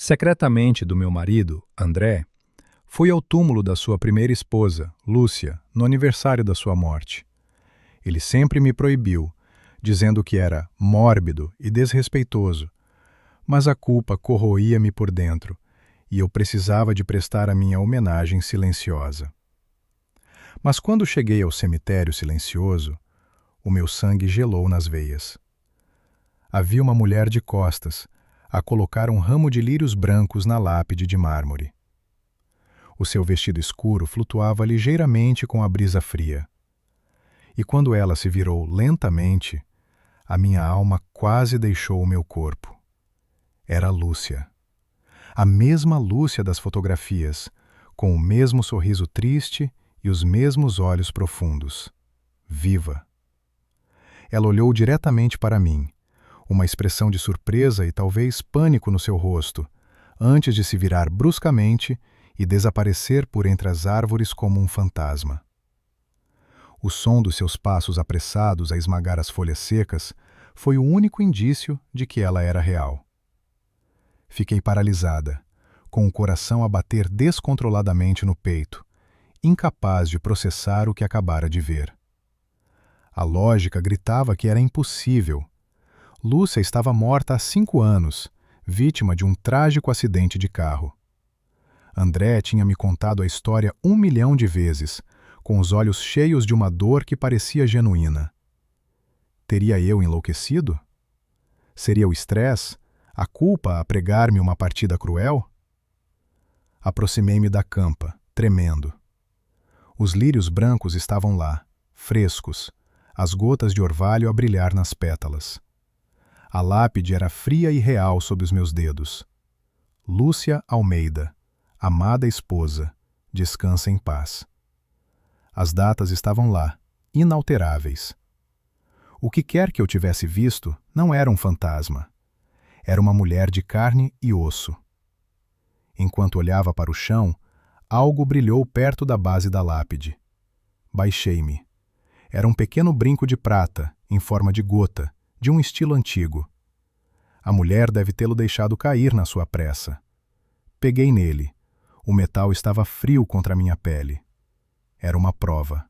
Secretamente do meu marido, André, fui ao túmulo da sua primeira esposa, Lúcia, no aniversário da sua morte. Ele sempre me proibiu, dizendo que era mórbido e desrespeitoso, mas a culpa corroía-me por dentro e eu precisava de prestar a minha homenagem silenciosa. Mas quando cheguei ao cemitério silencioso, o meu sangue gelou nas veias. Havia uma mulher de costas, a colocar um ramo de lírios brancos na lápide de mármore. O seu vestido escuro flutuava ligeiramente com a brisa fria. E quando ela se virou lentamente, a minha alma quase deixou o meu corpo. Era Lúcia. A mesma Lúcia das fotografias, com o mesmo sorriso triste e os mesmos olhos profundos. Viva! Ela olhou diretamente para mim, uma expressão de surpresa e talvez pânico no seu rosto, antes de se virar bruscamente e desaparecer por entre as árvores como um fantasma. O som dos seus passos apressados a esmagar as folhas secas foi o único indício de que ela era real. Fiquei paralisada, com o coração a bater descontroladamente no peito, incapaz de processar o que acabara de ver. A lógica gritava que era impossível. Lúcia estava morta há 5 anos, vítima de um trágico acidente de carro. André tinha me contado a história 1 milhão de vezes, com os olhos cheios de uma dor que parecia genuína. Teria eu enlouquecido? Seria o estresse, a culpa a pregar-me uma partida cruel? Aproximei-me da campa, tremendo. Os lírios brancos estavam lá, frescos, as gotas de orvalho a brilhar nas pétalas. A lápide era fria e real sob os meus dedos. Lúcia Almeida, amada esposa, descansa em paz. As datas estavam lá, inalteráveis. O que quer que eu tivesse visto não era um fantasma. Era uma mulher de carne e osso. Enquanto olhava para o chão, algo brilhou perto da base da lápide. Baixei-me. Era um pequeno brinco de prata, em forma de gota, de um estilo antigo. A mulher deve tê-lo deixado cair na sua pressa. Peguei nele. O metal estava frio contra a minha pele. Era uma prova.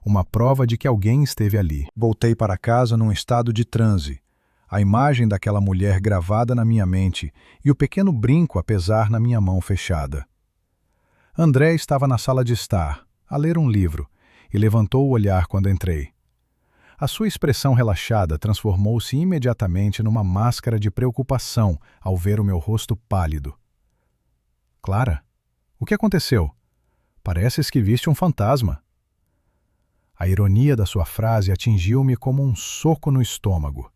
Uma prova de que alguém esteve ali. Voltei para casa num estado de transe. A imagem daquela mulher gravada na minha mente e o pequeno brinco a pesar na minha mão fechada. André estava na sala de estar, a ler um livro, e levantou o olhar quando entrei. A sua expressão relaxada transformou-se imediatamente numa máscara de preocupação ao ver o meu rosto pálido. Clara, o que aconteceu? Pareces que viste um fantasma. A ironia da sua frase atingiu-me como um soco no estômago.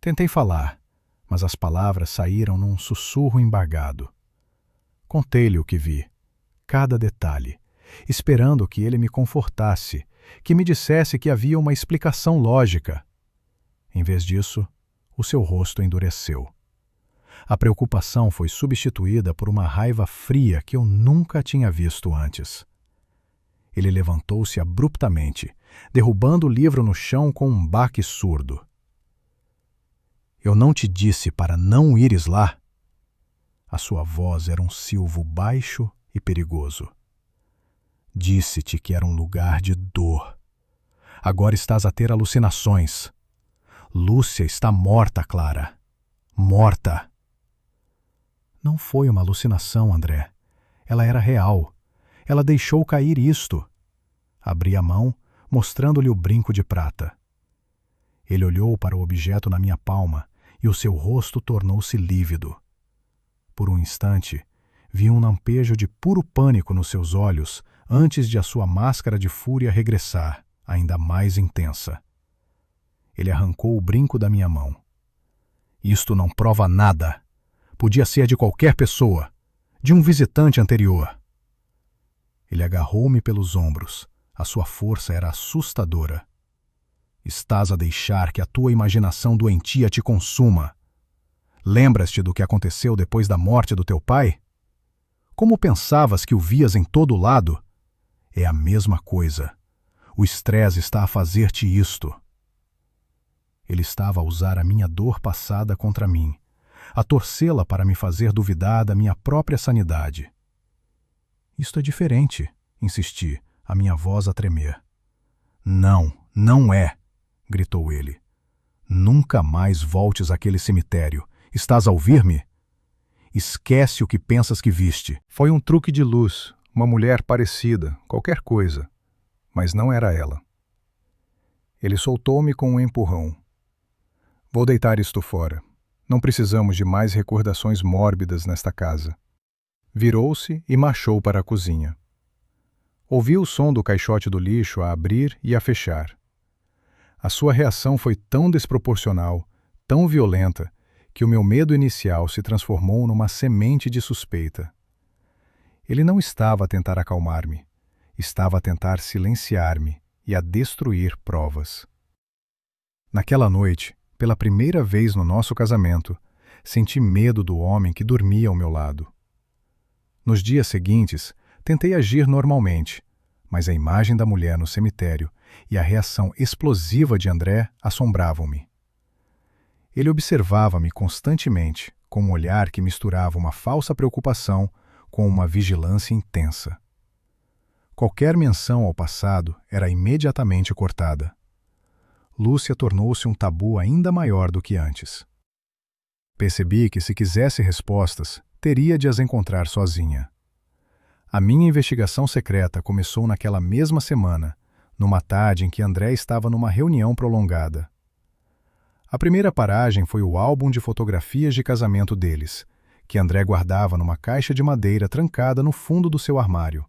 Tentei falar, mas as palavras saíram num sussurro embargado. Contei-lhe o que vi, cada detalhe, esperando que ele me confortasse, que me dissesse que havia uma explicação lógica. Em vez disso, o seu rosto endureceu. A preocupação foi substituída por uma raiva fria que eu nunca tinha visto antes. Ele levantou-se abruptamente, derrubando o livro no chão com um baque surdo. Eu não te disse para não ires lá? A sua voz era um silvo baixo e perigoso. Disse-te que era um lugar de dor. Agora estás a ter alucinações. Lúcia está morta, Clara. Morta. Não foi uma alucinação, André. Ela era real. Ela deixou cair isto. Abri a mão, mostrando-lhe o brinco de prata. Ele olhou para o objeto na minha palma e o seu rosto tornou-se lívido. Por um instante, vi um lampejo de puro pânico nos seus olhos antes de a sua máscara de fúria regressar, ainda mais intensa. Ele arrancou o brinco da minha mão. Isto não prova nada. Podia ser de qualquer pessoa, de um visitante anterior. Ele agarrou-me pelos ombros. A sua força era assustadora. Estás a deixar que a tua imaginação doentia te consuma. Lembras-te do que aconteceu depois da morte do teu pai? Como pensavas que o vias em todo lado? É a mesma coisa. O estresse está a fazer-te isto. Ele estava a usar a minha dor passada contra mim, a torcê-la para me fazer duvidar da minha própria sanidade. Isto é diferente, insisti, a minha voz a tremer. Não, não é, gritou ele. Nunca mais voltes àquele cemitério. Estás a ouvir-me? Esquece o que pensas que viste. Foi um truque de luz, uma mulher parecida, qualquer coisa, mas não era ela. Ele soltou-me com um empurrão. Vou deitar isto fora. Não precisamos de mais recordações mórbidas nesta casa. Virou-se e marchou para a cozinha. Ouvi o som do caixote do lixo a abrir e a fechar. A sua reação foi tão desproporcional, tão violenta, que o meu medo inicial se transformou numa semente de suspeita. Ele não estava a tentar acalmar-me, estava a tentar silenciar-me e a destruir provas. Naquela noite, pela primeira vez no nosso casamento, senti medo do homem que dormia ao meu lado. Nos dias seguintes, tentei agir normalmente, mas a imagem da mulher no cemitério e a reação explosiva de André assombravam-me. Ele observava-me constantemente, com um olhar que misturava uma falsa preocupação com uma vigilância intensa. Qualquer menção ao passado era imediatamente cortada. Lúcia tornou-se um tabu ainda maior do que antes. Percebi que, se quisesse respostas, teria de as encontrar sozinha. A minha investigação secreta começou naquela mesma semana, numa tarde em que André estava numa reunião prolongada. A primeira paragem foi o álbum de fotografias de casamento deles, que André guardava numa caixa de madeira trancada no fundo do seu armário.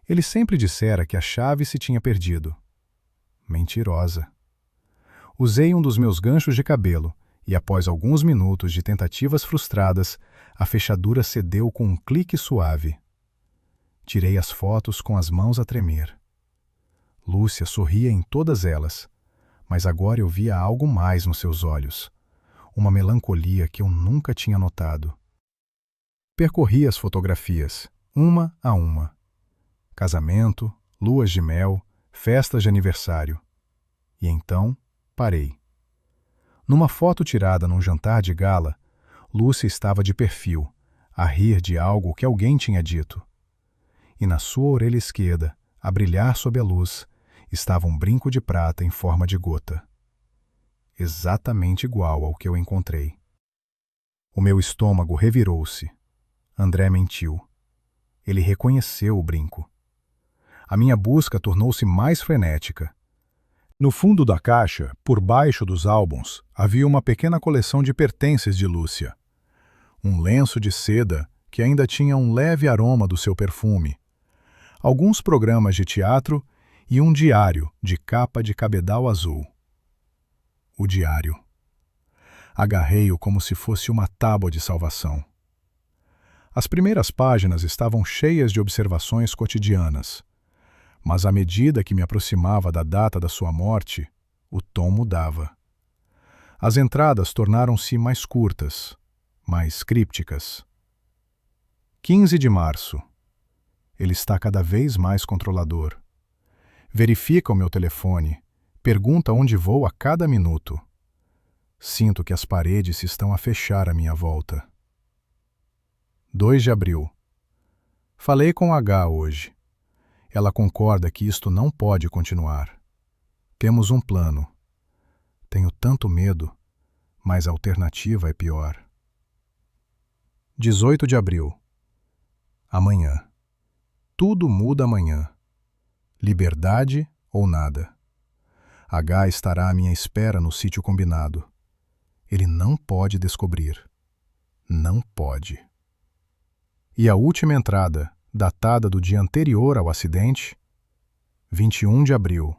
Ele sempre dissera que a chave se tinha perdido. Mentirosa. Usei um dos meus ganchos de cabelo e, após alguns minutos de tentativas frustradas, a fechadura cedeu com um clique suave. Tirei as fotos com as mãos a tremer. Lúcia sorria em todas elas, mas agora eu via algo mais nos seus olhos, uma melancolia que eu nunca tinha notado. Percorri as fotografias, uma a uma. Casamento, luas de mel, festas de aniversário. E então, parei. Numa foto tirada num jantar de gala, Lúcia estava de perfil, a rir de algo que alguém tinha dito. E na sua orelha esquerda, a brilhar sob a luz, estava um brinco de prata em forma de gota. Exatamente igual ao que eu encontrei. O meu estômago revirou-se. André mentiu. Ele reconheceu o brinco. A minha busca tornou-se mais frenética. No fundo da caixa, por baixo dos álbuns, havia uma pequena coleção de pertences de Lúcia. Um lenço de seda que ainda tinha um leve aroma do seu perfume. Alguns programas de teatro e um diário de capa de cabedal azul. O diário. Agarrei-o como se fosse uma tábua de salvação. As primeiras páginas estavam cheias de observações cotidianas, mas à medida que me aproximava da data da sua morte, o tom mudava. As entradas tornaram-se mais curtas, mais crípticas. 15 de março. Ele está cada vez mais controlador. Verifica o meu telefone, pergunta onde vou a cada minuto. Sinto que as paredes se estão a fechar à minha volta. 2 de abril. Falei com H hoje. Ela concorda que isto não pode continuar. Temos um plano. Tenho tanto medo, mas a alternativa é pior. 18 de abril. Amanhã. Tudo muda amanhã. Liberdade ou nada. H estará à minha espera no sítio combinado. Ele não pode descobrir. Não pode. E a última entrada, datada do dia anterior ao acidente, 21 de abril.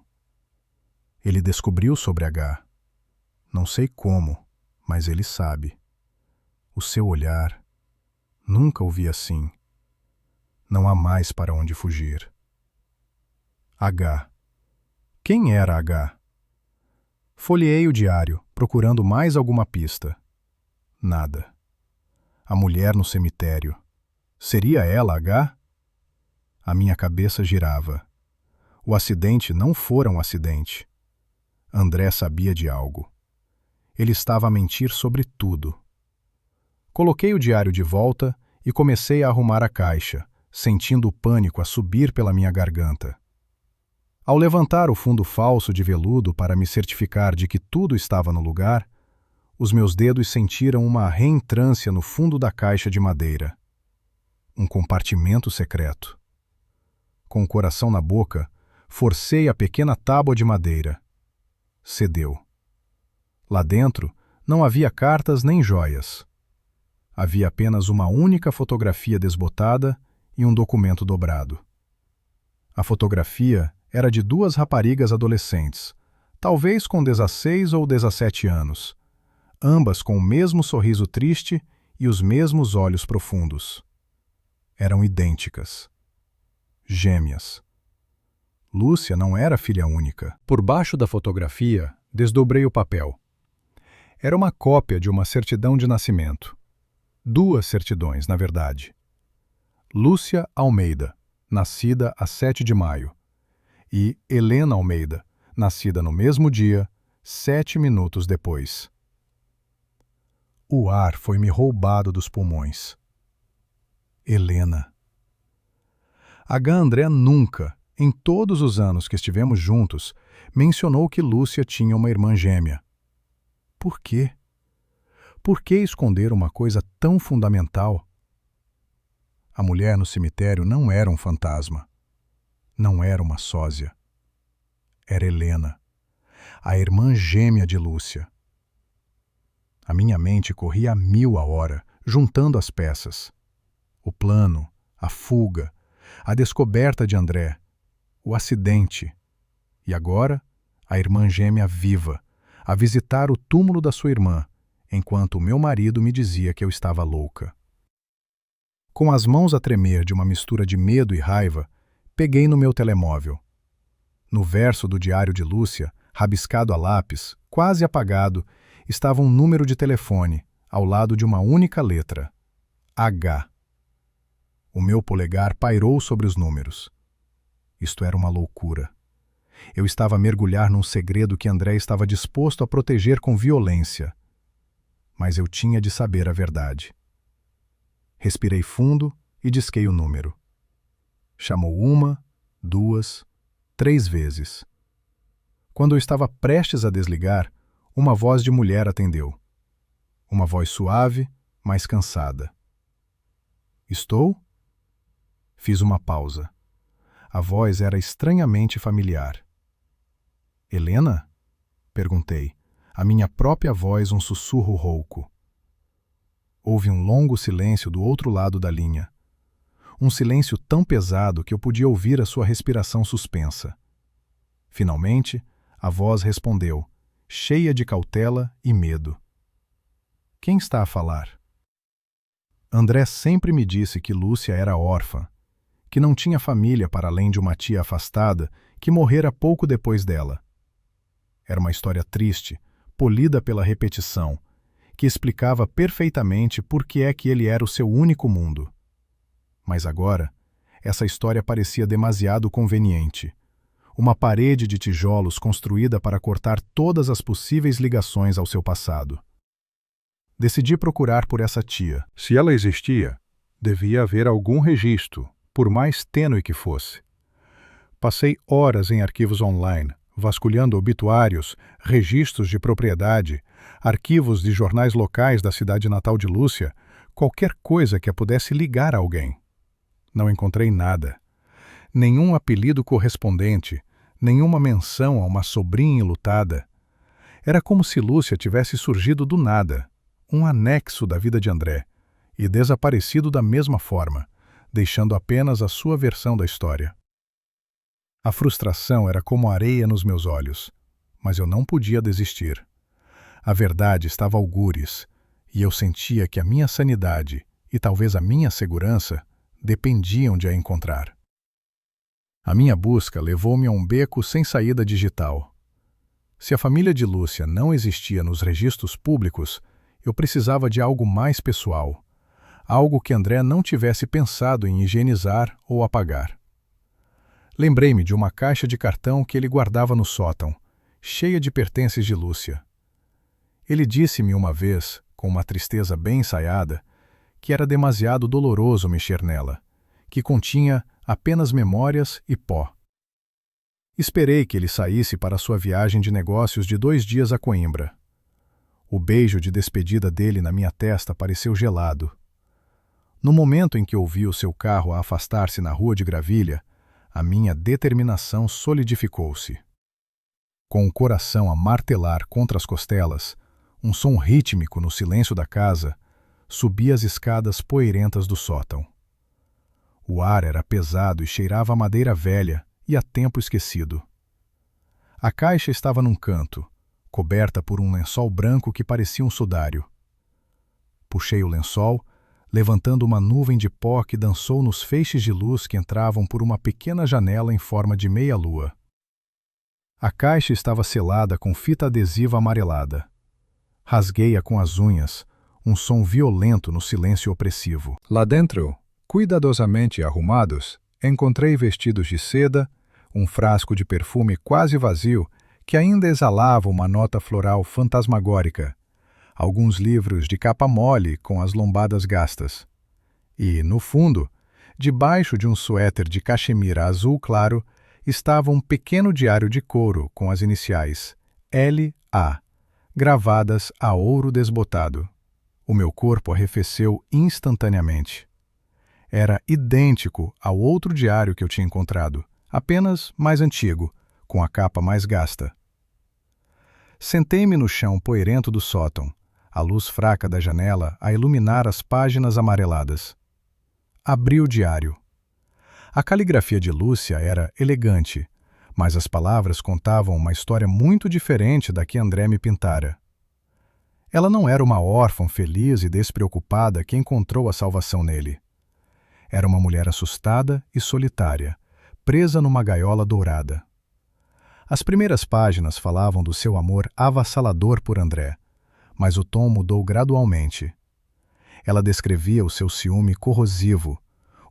Ele descobriu sobre H. Não sei como, mas ele sabe. O seu olhar. Nunca o vi assim. Não há mais para onde fugir. H. Quem era H? Folheei o diário, procurando mais alguma pista. Nada. A mulher no cemitério. Seria ela H? A minha cabeça girava. O acidente não fora um acidente. André sabia de algo. Ele estava a mentir sobre tudo. Coloquei o diário de volta e comecei a arrumar a caixa, sentindo o pânico a subir pela minha garganta. Ao levantar o fundo falso de veludo para me certificar de que tudo estava no lugar, os meus dedos sentiram uma reentrância no fundo da caixa de madeira. Um compartimento secreto. Com o coração na boca, forcei a pequena tábua de madeira. Cedeu. Lá dentro não havia cartas nem joias. Havia apenas uma única fotografia desbotada e um documento dobrado. A fotografia era de duas raparigas adolescentes, talvez com 16 ou 17 anos, ambas com o mesmo sorriso triste e os mesmos olhos profundos. Eram idênticas. Gêmeas. Lúcia não era filha única. Por baixo da fotografia, desdobrei o papel. Era uma cópia de uma certidão de nascimento. Duas certidões, na verdade. Lúcia Almeida, nascida a 7 de maio. E Helena Almeida, nascida no mesmo dia, 7 minutos depois. O ar foi-me roubado dos pulmões. Helena. H. André nunca, em todos os anos que estivemos juntos, mencionou que Lúcia tinha uma irmã gêmea. Por quê? Por que esconder uma coisa tão fundamental? A mulher no cemitério não era um fantasma. Não era uma sósia. Era Helena, a irmã gêmea de Lúcia. A minha mente corria a 1000 a hora, juntando as peças. O plano, a fuga, a descoberta de André, o acidente. E agora, a irmã gêmea viva, a visitar o túmulo da sua irmã, enquanto o meu marido me dizia que eu estava louca. Com as mãos a tremer de uma mistura de medo e raiva, peguei no meu telemóvel. No verso do diário de Lúcia, rabiscado a lápis, quase apagado, estava um número de telefone, ao lado de uma única letra: H. O meu polegar pairou sobre os números. Isto era uma loucura. Eu estava a mergulhar num segredo que André estava disposto a proteger com violência. Mas eu tinha de saber a verdade. Respirei fundo e disquei o número. Chamou 1, 2, 3 vezes. Quando eu estava prestes a desligar, uma voz de mulher atendeu. Uma voz suave, mas cansada. Estou? Fiz uma pausa. A voz era estranhamente familiar. Helena? Perguntei, a minha própria voz um sussurro rouco. Houve um longo silêncio do outro lado da linha. Um silêncio tão pesado que eu podia ouvir a sua respiração suspensa. Finalmente, a voz respondeu, cheia de cautela e medo. Quem está a falar? André sempre me disse que Lúcia era órfã, que não tinha família para além de uma tia afastada que morrera pouco depois dela. Era uma história triste, polida pela repetição, que explicava perfeitamente por que é que ele era o seu único mundo. Mas agora, essa história parecia demasiado conveniente. Uma parede de tijolos construída para cortar todas as possíveis ligações ao seu passado. Decidi procurar por essa tia. Se ela existia, devia haver algum registro, por mais tênue que fosse. Passei horas em arquivos online, vasculhando obituários, registros de propriedade, arquivos de jornais locais da cidade natal de Lúcia, qualquer coisa que a pudesse ligar a alguém. Não encontrei nada. Nenhum apelido correspondente, nenhuma menção a uma sobrinha enlutada. Era como se Lúcia tivesse surgido do nada, um anexo da vida de André, e desaparecido da mesma forma, deixando apenas a sua versão da história. A frustração era como areia nos meus olhos, mas eu não podia desistir. A verdade estava algures, e eu sentia que a minha sanidade, e talvez a minha segurança, dependiam de a encontrar. A minha busca levou-me a um beco sem saída digital. Se a família de Lúcia não existia nos registros públicos, eu precisava de algo mais pessoal, algo que André não tivesse pensado em higienizar ou apagar. Lembrei-me de uma caixa de cartão que ele guardava no sótão, cheia de pertences de Lúcia. Ele disse-me uma vez, com uma tristeza bem ensaiada, que era demasiado doloroso mexer nela, que continha apenas memórias e pó. Esperei que ele saísse para sua viagem de negócios de 2 dias a Coimbra. O beijo de despedida dele na minha testa pareceu gelado. No momento em que ouvi o seu carro a afastar-se na rua de Gravilha, a minha determinação solidificou-se. Com o coração a martelar contra as costelas, um som rítmico no silêncio da casa, subi as escadas poeirentas do sótão. O ar era pesado e cheirava a madeira velha e a tempo esquecido. A caixa estava num canto, coberta por um lençol branco que parecia um sudário. Puxei o lençol, levantando uma nuvem de pó que dançou nos feixes de luz que entravam por uma pequena janela em forma de meia-lua. A caixa estava selada com fita adesiva amarelada. Rasguei-a com as unhas, um som violento no silêncio opressivo. Lá dentro, cuidadosamente arrumados, encontrei vestidos de seda, um frasco de perfume quase vazio que ainda exalava uma nota floral fantasmagórica, alguns livros de capa mole com as lombadas gastas. E, no fundo, debaixo de um suéter de cachemira azul claro, estava um pequeno diário de couro com as iniciais L.A., gravadas a ouro desbotado. O meu corpo arrefeceu instantaneamente. Era idêntico ao outro diário que eu tinha encontrado, apenas mais antigo, com a capa mais gasta. Sentei-me no chão poeirento do sótão, a luz fraca da janela a iluminar as páginas amareladas. Abri o diário. A caligrafia de Lúcia era elegante, mas as palavras contavam uma história muito diferente da que André me pintara. Ela não era uma órfã feliz e despreocupada que encontrou a salvação nele. Era uma mulher assustada e solitária, presa numa gaiola dourada. As primeiras páginas falavam do seu amor avassalador por André, mas o tom mudou gradualmente. Ela descrevia o seu ciúme corrosivo,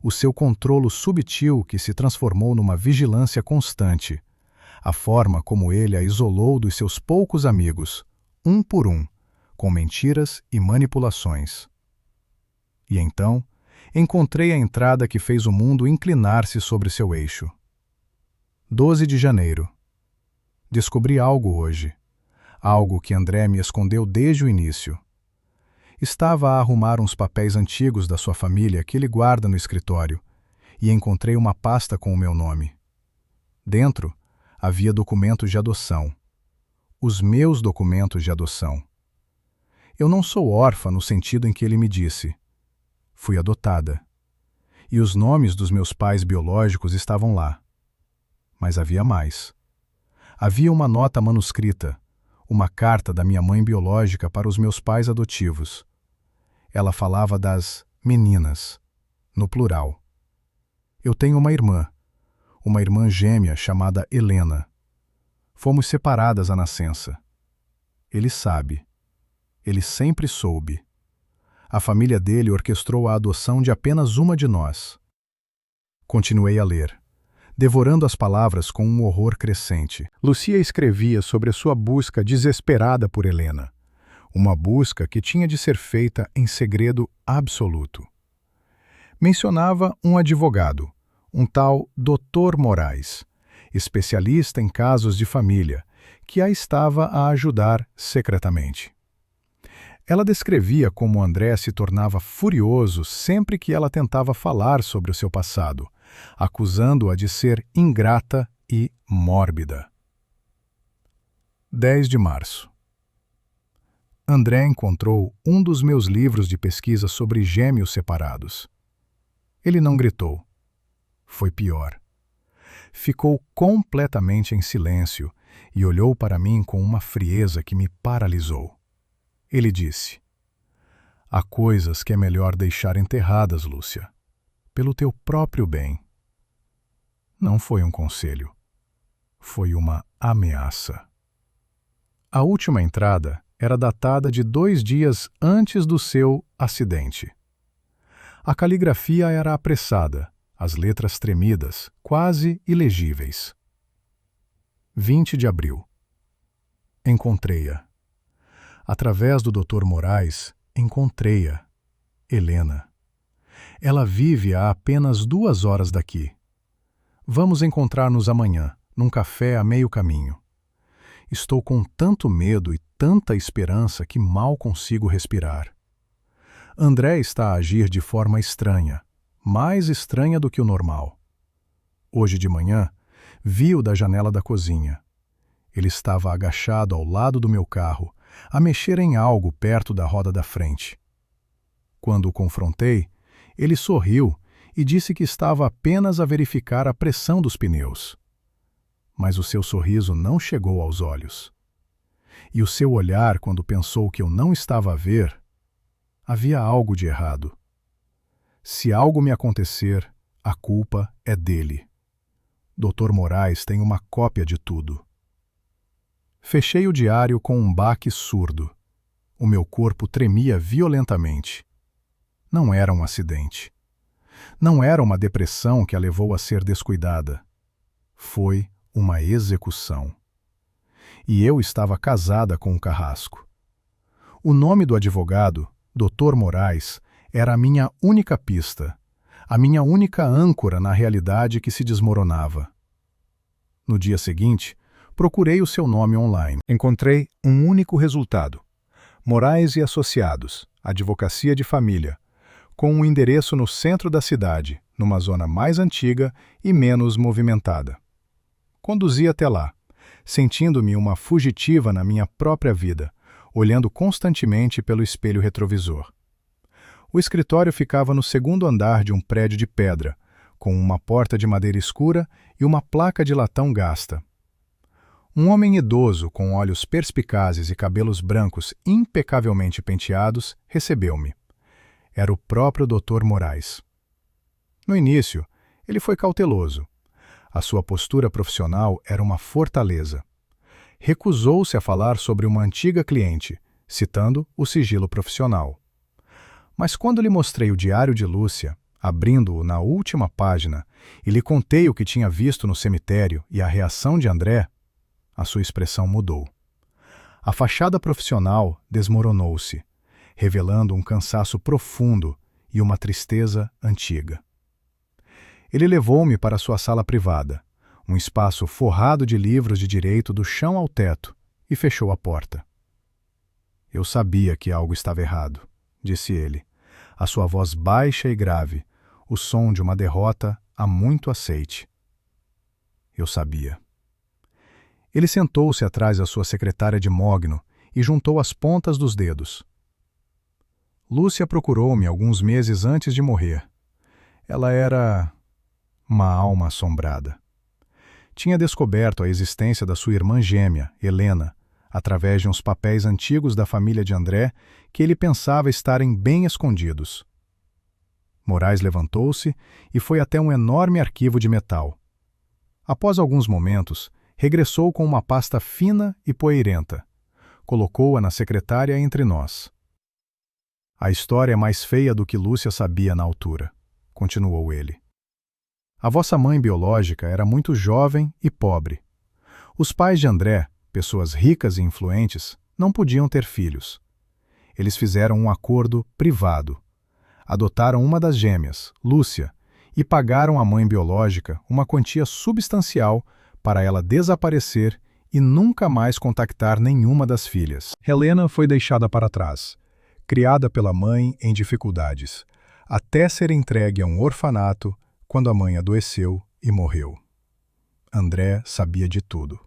o seu controlo subtil que se transformou numa vigilância constante, a forma como ele a isolou dos seus poucos amigos, um por um, com mentiras e manipulações. E então, encontrei a entrada que fez o mundo inclinar-se sobre seu eixo. 12 de janeiro. Descobri algo hoje, algo que André me escondeu desde o início. Estava a arrumar uns papéis antigos da sua família que ele guarda no escritório e encontrei uma pasta com o meu nome. Dentro havia documentos de adoção. Os meus documentos de adoção. Eu não sou órfã no sentido em que ele me disse. Fui adotada. E os nomes dos meus pais biológicos estavam lá. Mas havia mais. Havia uma nota manuscrita, uma carta da minha mãe biológica para os meus pais adotivos. Ela falava das meninas, no plural. Eu tenho uma irmã gêmea chamada Helena. Fomos separadas à nascença. Ele sabe. Ele sempre soube. A família dele orquestrou a adoção de apenas uma de nós. Continuei a ler, devorando as palavras com um horror crescente. Lucia escrevia sobre a sua busca desesperada por Helena. Uma busca que tinha de ser feita em segredo absoluto. Mencionava um advogado, um tal Dr. Moraes, especialista em casos de família, que a estava a ajudar secretamente. Ela descrevia como André se tornava furioso sempre que ela tentava falar sobre o seu passado, acusando-a de ser ingrata e mórbida. 10 de março. André encontrou um dos meus livros de pesquisa sobre gêmeos separados. Ele não gritou. Foi pior. Ficou completamente em silêncio e olhou para mim com uma frieza que me paralisou. Ele disse: "Há coisas que é melhor deixar enterradas, Lúcia, pelo teu próprio bem." Não foi um conselho. Foi uma ameaça. A última entrada era datada de 2 dias antes do seu acidente. A caligrafia era apressada, as letras tremidas, quase ilegíveis. 20 de abril. Encontrei-a. Através do Dr. Moraes, Encontrei-a, Helena. Ela vive a apenas 2 horas daqui. Vamos encontrar-nos amanhã, num café a meio caminho. Estou com tanto medo e tanta esperança que mal consigo respirar. André está a agir de forma estranha, mais estranha do que o normal. Hoje de manhã, vi-o da janela da cozinha. Ele estava agachado ao lado do meu carro, a mexer em algo perto da roda da frente. Quando o confrontei, ele sorriu e disse que estava apenas a verificar a pressão dos pneus. Mas o seu sorriso não chegou aos olhos. E o seu olhar, quando pensou que eu não estava a ver, havia algo de errado. Se algo me acontecer, a culpa é dele. Dr. Moraes tem uma cópia de tudo. Fechei o diário com um baque surdo. O meu corpo tremia violentamente. Não era um acidente. Não era uma depressão que a levou a ser descuidada. Foi uma execução. E eu estava casada com o carrasco. O nome do advogado, Dr. Moraes, era a minha única pista, a minha única âncora na realidade que se desmoronava. No dia seguinte, procurei o seu nome online. Encontrei um único resultado: Moraes e Associados, Advocacia de Família, com um endereço no centro da cidade, numa zona mais antiga e menos movimentada. Conduzi até lá, sentindo-me uma fugitiva na minha própria vida, olhando constantemente pelo espelho retrovisor. O escritório ficava no 2º andar de um prédio de pedra, com uma porta de madeira escura e uma placa de latão gasta. Um homem idoso, com olhos perspicazes e cabelos brancos impecavelmente penteados, recebeu-me. Era o próprio Dr. Moraes. No início, ele foi cauteloso. A sua postura profissional era uma fortaleza. Recusou-se a falar sobre uma antiga cliente, citando o sigilo profissional. Mas quando lhe mostrei o diário de Lúcia, abrindo-o na última página, e lhe contei o que tinha visto no cemitério e a reação de André, a sua expressão mudou. A fachada profissional desmoronou-se, revelando um cansaço profundo e uma tristeza antiga. Ele levou-me para sua sala privada, um espaço forrado de livros de direito do chão ao teto, e fechou a porta. Eu sabia que algo estava errado, disse ele, a sua voz baixa e grave, o som de uma derrota há muito aceite. Eu sabia. Ele sentou-se atrás da sua secretária de mogno e juntou as pontas dos dedos. Lúcia procurou-me alguns meses antes de morrer. Ela era uma alma assombrada. Tinha descoberto a existência da sua irmã gêmea, Helena, através de uns papéis antigos da família de André que ele pensava estarem bem escondidos. Moraes levantou-se e foi até um enorme arquivo de metal. Após alguns momentos, regressou com uma pasta fina e poeirenta. Colocou-a na secretária entre nós. A história é mais feia do que Lúcia sabia na altura, continuou ele. A vossa mãe biológica era muito jovem e pobre. Os pais de André, pessoas ricas e influentes, não podiam ter filhos. Eles fizeram um acordo privado. Adotaram uma das gêmeas, Lúcia, e pagaram à mãe biológica uma quantia substancial para ela desaparecer e nunca mais contactar nenhuma das filhas. Helena foi deixada para trás, criada pela mãe em dificuldades, até ser entregue a um orfanato quando a mãe adoeceu e morreu. André sabia de tudo.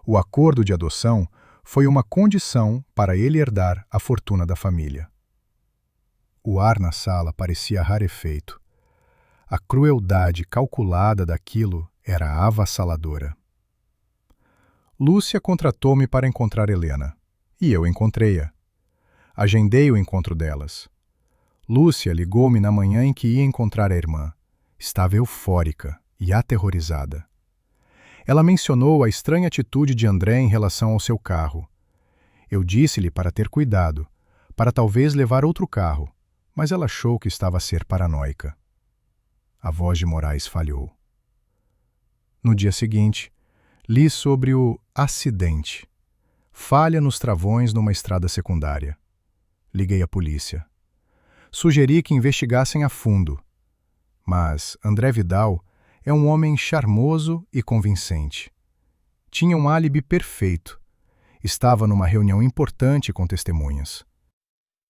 O acordo de adoção foi uma condição para ele herdar a fortuna da família. O ar na sala parecia rarefeito. A crueldade calculada daquilo era avassaladora. Lúcia contratou-me para encontrar Helena, e eu encontrei-a. Agendei o encontro delas. Lúcia ligou-me na manhã em que ia encontrar a irmã. Estava eufórica e aterrorizada. Ela mencionou a estranha atitude de André em relação ao seu carro. Eu disse-lhe para ter cuidado, para talvez levar outro carro, mas ela achou que estava a ser paranoica. A voz de Moraes falhou. No dia seguinte, li sobre o acidente. Falha nos travões numa estrada secundária. Liguei à polícia. Sugeri que investigassem a fundo. Mas André Vidal é um homem charmoso e convincente. Tinha um álibi perfeito. Estava numa reunião importante com testemunhas.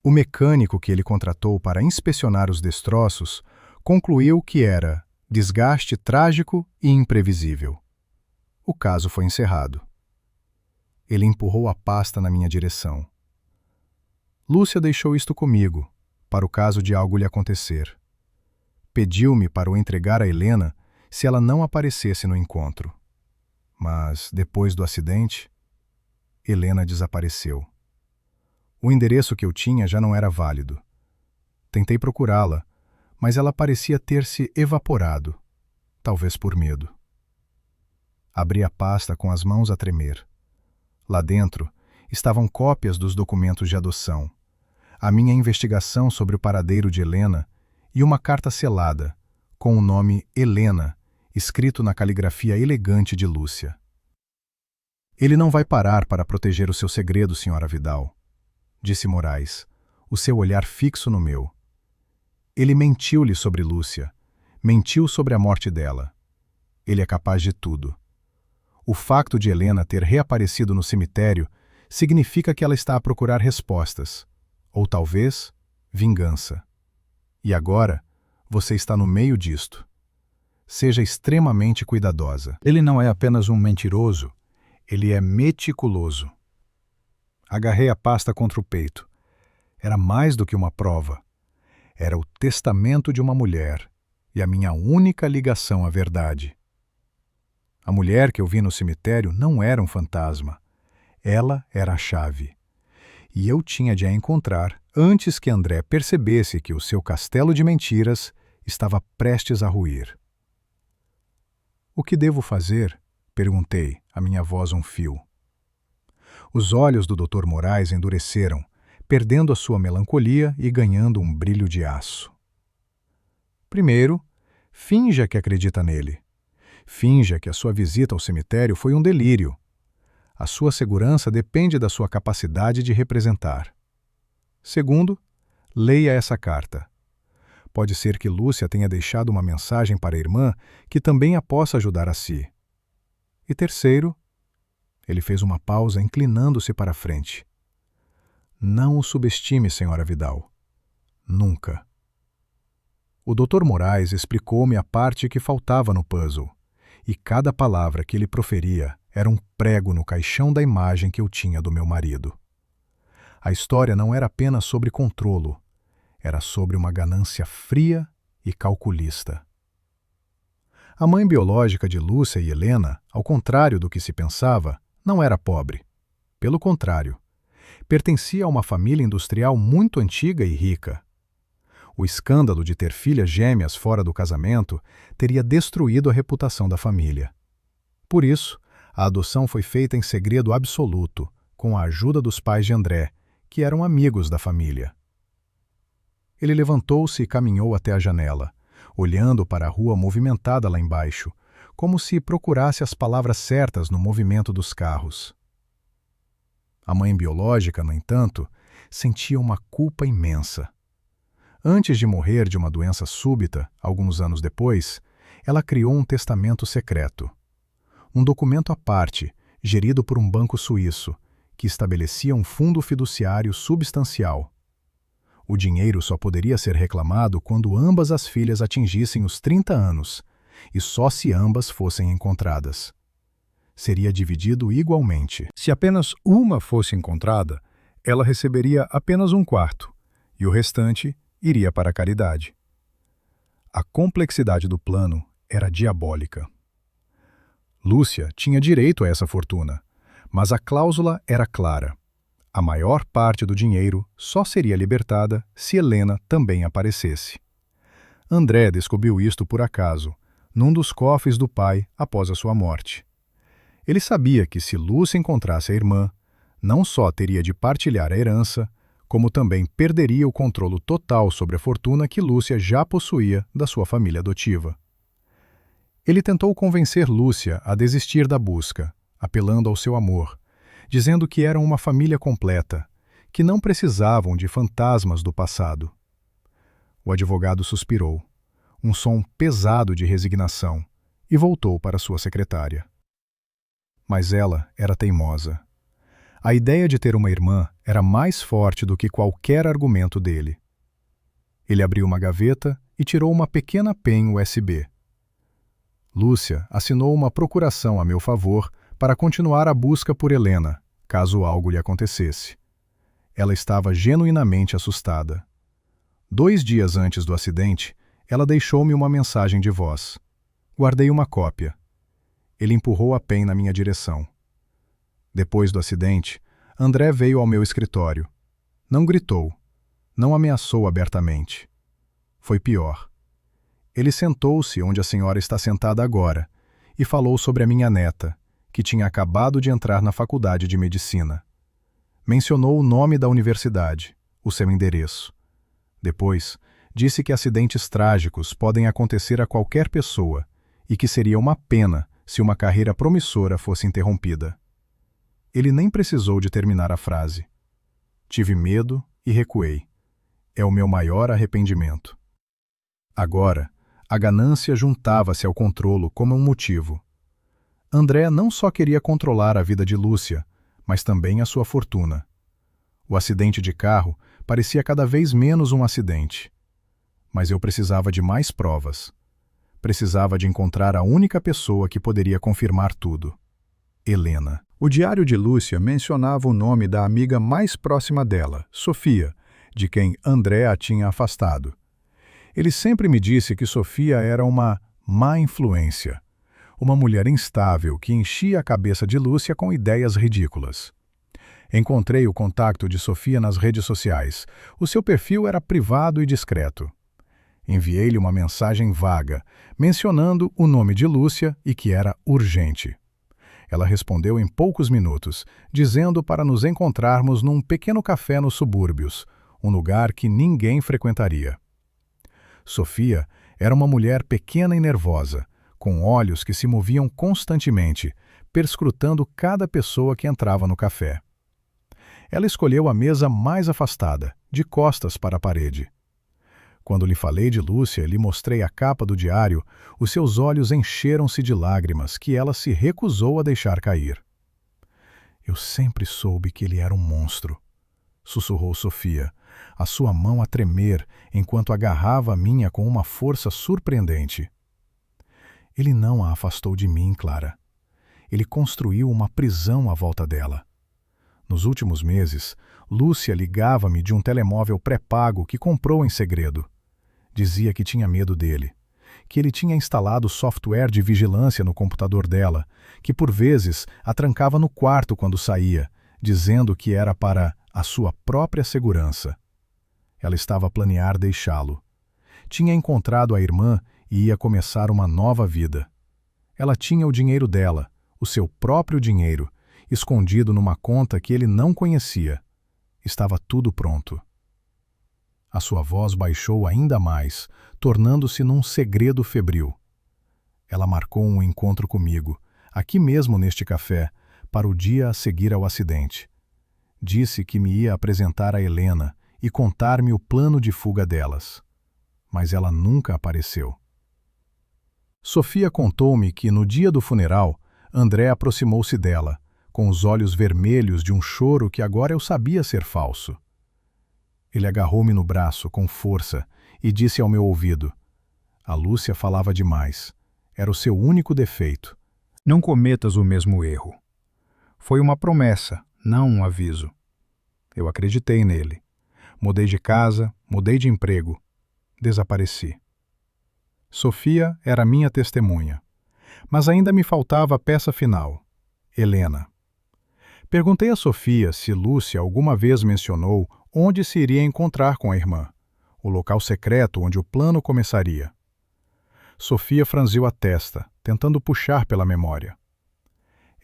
O mecânico que ele contratou para inspecionar os destroços concluiu que era desgaste trágico e imprevisível. O caso foi encerrado. Ele empurrou a pasta na minha direção. Lúcia deixou isto comigo, para o caso de algo lhe acontecer. Pediu-me para o entregar a Helena se ela não aparecesse no encontro. Mas, depois do acidente, Helena desapareceu. O endereço que eu tinha já não era válido. Tentei procurá-la, mas ela parecia ter se evaporado, talvez por medo. Abri a pasta com as mãos a tremer. Lá dentro estavam cópias dos documentos de adoção, a minha investigação sobre o paradeiro de Helena e uma carta selada, com o nome Helena, escrito na caligrafia elegante de Lúcia. Ele não vai parar para proteger o seu segredo, Sra. Vidal, disse Moraes, o seu olhar fixo no meu. Ele mentiu-lhe sobre Lúcia, mentiu sobre a morte dela. Ele é capaz de tudo. O facto de Helena ter reaparecido no cemitério significa que ela está a procurar respostas, ou talvez, vingança. E agora, você está no meio disto. Seja extremamente cuidadosa. Ele não é apenas um mentiroso, ele é meticuloso. Agarrei a pasta contra o peito. Era mais do que uma prova. Era o testamento de uma mulher e a minha única ligação à verdade. A mulher que eu vi no cemitério não era um fantasma. Ela era a chave. E eu tinha de a encontrar antes que André percebesse que o seu castelo de mentiras estava prestes a ruir. O que devo fazer? Perguntei, a minha voz um fio. Os olhos do Dr. Moraes endureceram, perdendo a sua melancolia e ganhando um brilho de aço. Primeiro, finja que acredita nele. Finja que a sua visita ao cemitério foi um delírio. A sua segurança depende da sua capacidade de representar. Segundo, leia essa carta. Pode ser que Lúcia tenha deixado uma mensagem para a irmã que também a possa ajudar a si. E terceiro, ele fez uma pausa inclinando-se para a frente. Não o subestime, Sra. Vidal. Nunca. O Dr. Moraes explicou-me a parte que faltava no puzzle, e cada palavra que ele proferia era um prego no caixão da imagem que eu tinha do meu marido. A história não era apenas sobre controlo, era sobre uma ganância fria e calculista. A mãe biológica de Lúcia e Helena, ao contrário do que se pensava, não era pobre. Pelo contrário, pertencia a uma família industrial muito antiga e rica. O escândalo de ter filhas gêmeas fora do casamento teria destruído a reputação da família. Por isso, a adoção foi feita em segredo absoluto, com a ajuda dos pais de André, que eram amigos da família. Ele levantou-se e caminhou até a janela, olhando para a rua movimentada lá embaixo, como se procurasse as palavras certas no movimento dos carros. A mãe biológica, no entanto, sentia uma culpa imensa. Antes de morrer de uma doença súbita, alguns anos depois, ela criou um testamento secreto. Um documento à parte, gerido por um banco suíço, que estabelecia um fundo fiduciário substancial. O dinheiro só poderia ser reclamado quando ambas as filhas atingissem os 30 anos, e só se ambas fossem encontradas. Seria dividido igualmente. Se apenas uma fosse encontrada, ela receberia apenas um quarto, e o restante iria para a caridade. A complexidade do plano era diabólica. Lúcia tinha direito a essa fortuna, mas a cláusula era clara. A maior parte do dinheiro só seria libertada se Helena também aparecesse. André descobriu isto por acaso, num dos cofres do pai após a sua morte. Ele sabia que se Lúcia encontrasse a irmã, não só teria de partilhar a herança, como também perderia o controle total sobre a fortuna que Lúcia já possuía da sua família adotiva. Ele tentou convencer Lúcia a desistir da busca, apelando ao seu amor, dizendo que eram uma família completa, que não precisavam de fantasmas do passado. O advogado suspirou, um som pesado de resignação, e voltou para sua secretária. Mas ela era teimosa. A ideia de ter uma irmã era mais forte do que qualquer argumento dele. Ele abriu uma gaveta e tirou uma pequena pen USB. Lúcia assinou uma procuração a meu favor para continuar a busca por Helena, caso algo lhe acontecesse. Ela estava genuinamente assustada. 2 dias antes do acidente, ela deixou-me uma mensagem de voz. Guardei uma cópia. Ele empurrou a pen na minha direção. Depois do acidente, André veio ao meu escritório. Não gritou. Não ameaçou abertamente. Foi pior. Ele sentou-se onde a senhora está sentada agora e falou sobre a minha neta, que tinha acabado de entrar na faculdade de medicina. Mencionou o nome da universidade, o seu endereço. Depois, disse que acidentes trágicos podem acontecer a qualquer pessoa e que seria uma pena se uma carreira promissora fosse interrompida. Ele nem precisou de terminar a frase. Tive medo e recuei. É o meu maior arrependimento. Agora, a ganância juntava-se ao controlo como um motivo. André não só queria controlar a vida de Lúcia, mas também a sua fortuna. O acidente de carro parecia cada vez menos um acidente. Mas eu precisava de mais provas. Precisava de encontrar a única pessoa que poderia confirmar tudo. Helena. O diário de Lúcia mencionava o nome da amiga mais próxima dela, Sofia, de quem André a tinha afastado. Ele sempre me disse que Sofia era uma má influência, uma mulher instável que enchia a cabeça de Lúcia com ideias ridículas. Encontrei o contato de Sofia nas redes sociais. O seu perfil era privado e discreto. Enviei-lhe uma mensagem vaga, mencionando o nome de Lúcia e que era urgente. Ela respondeu em poucos minutos, dizendo para nos encontrarmos num pequeno café nos subúrbios, um lugar que ninguém frequentaria. Sofia era uma mulher pequena e nervosa, com olhos que se moviam constantemente, perscrutando cada pessoa que entrava no café. Ela escolheu a mesa mais afastada, de costas para a parede. Quando lhe falei de Lúcia e lhe mostrei a capa do diário, os seus olhos encheram-se de lágrimas que ela se recusou a deixar cair. Eu sempre soube que ele era um monstro, sussurrou Sofia, a sua mão a tremer enquanto agarrava a minha com uma força surpreendente. Ele não a afastou de mim, Clara. Ele construiu uma prisão à volta dela. Nos últimos meses, Lúcia ligava-me de um telemóvel pré-pago que comprou em segredo. Dizia que tinha medo dele, que ele tinha instalado software de vigilância no computador dela, que por vezes a trancava no quarto quando saía, dizendo que era para a sua própria segurança. Ela estava a planear deixá-lo. Tinha encontrado a irmã e ia começar uma nova vida. Ela tinha o dinheiro dela, o seu próprio dinheiro, escondido numa conta que ele não conhecia. Estava tudo pronto. A sua voz baixou ainda mais, tornando-se num segredo febril. Ela marcou um encontro comigo, aqui mesmo neste café, para o dia a seguir ao acidente. Disse que me ia apresentar a Helena e contar-me o plano de fuga delas. Mas ela nunca apareceu. Sofia contou-me que, no dia do funeral, André aproximou-se dela, com os olhos vermelhos de um choro que agora eu sabia ser falso. Ele agarrou-me no braço com força e disse ao meu ouvido: a Lúcia falava demais. Era o seu único defeito. Não cometas o mesmo erro. Foi uma promessa, não um aviso. Eu acreditei nele. Mudei de casa, mudei de emprego. Desapareci. Sofia era minha testemunha. Mas ainda me faltava a peça final: Helena. Perguntei a Sofia se Lúcia alguma vez mencionou onde se iria encontrar com a irmã, o local secreto onde o plano começaria. Sofia franziu a testa, tentando puxar pela memória.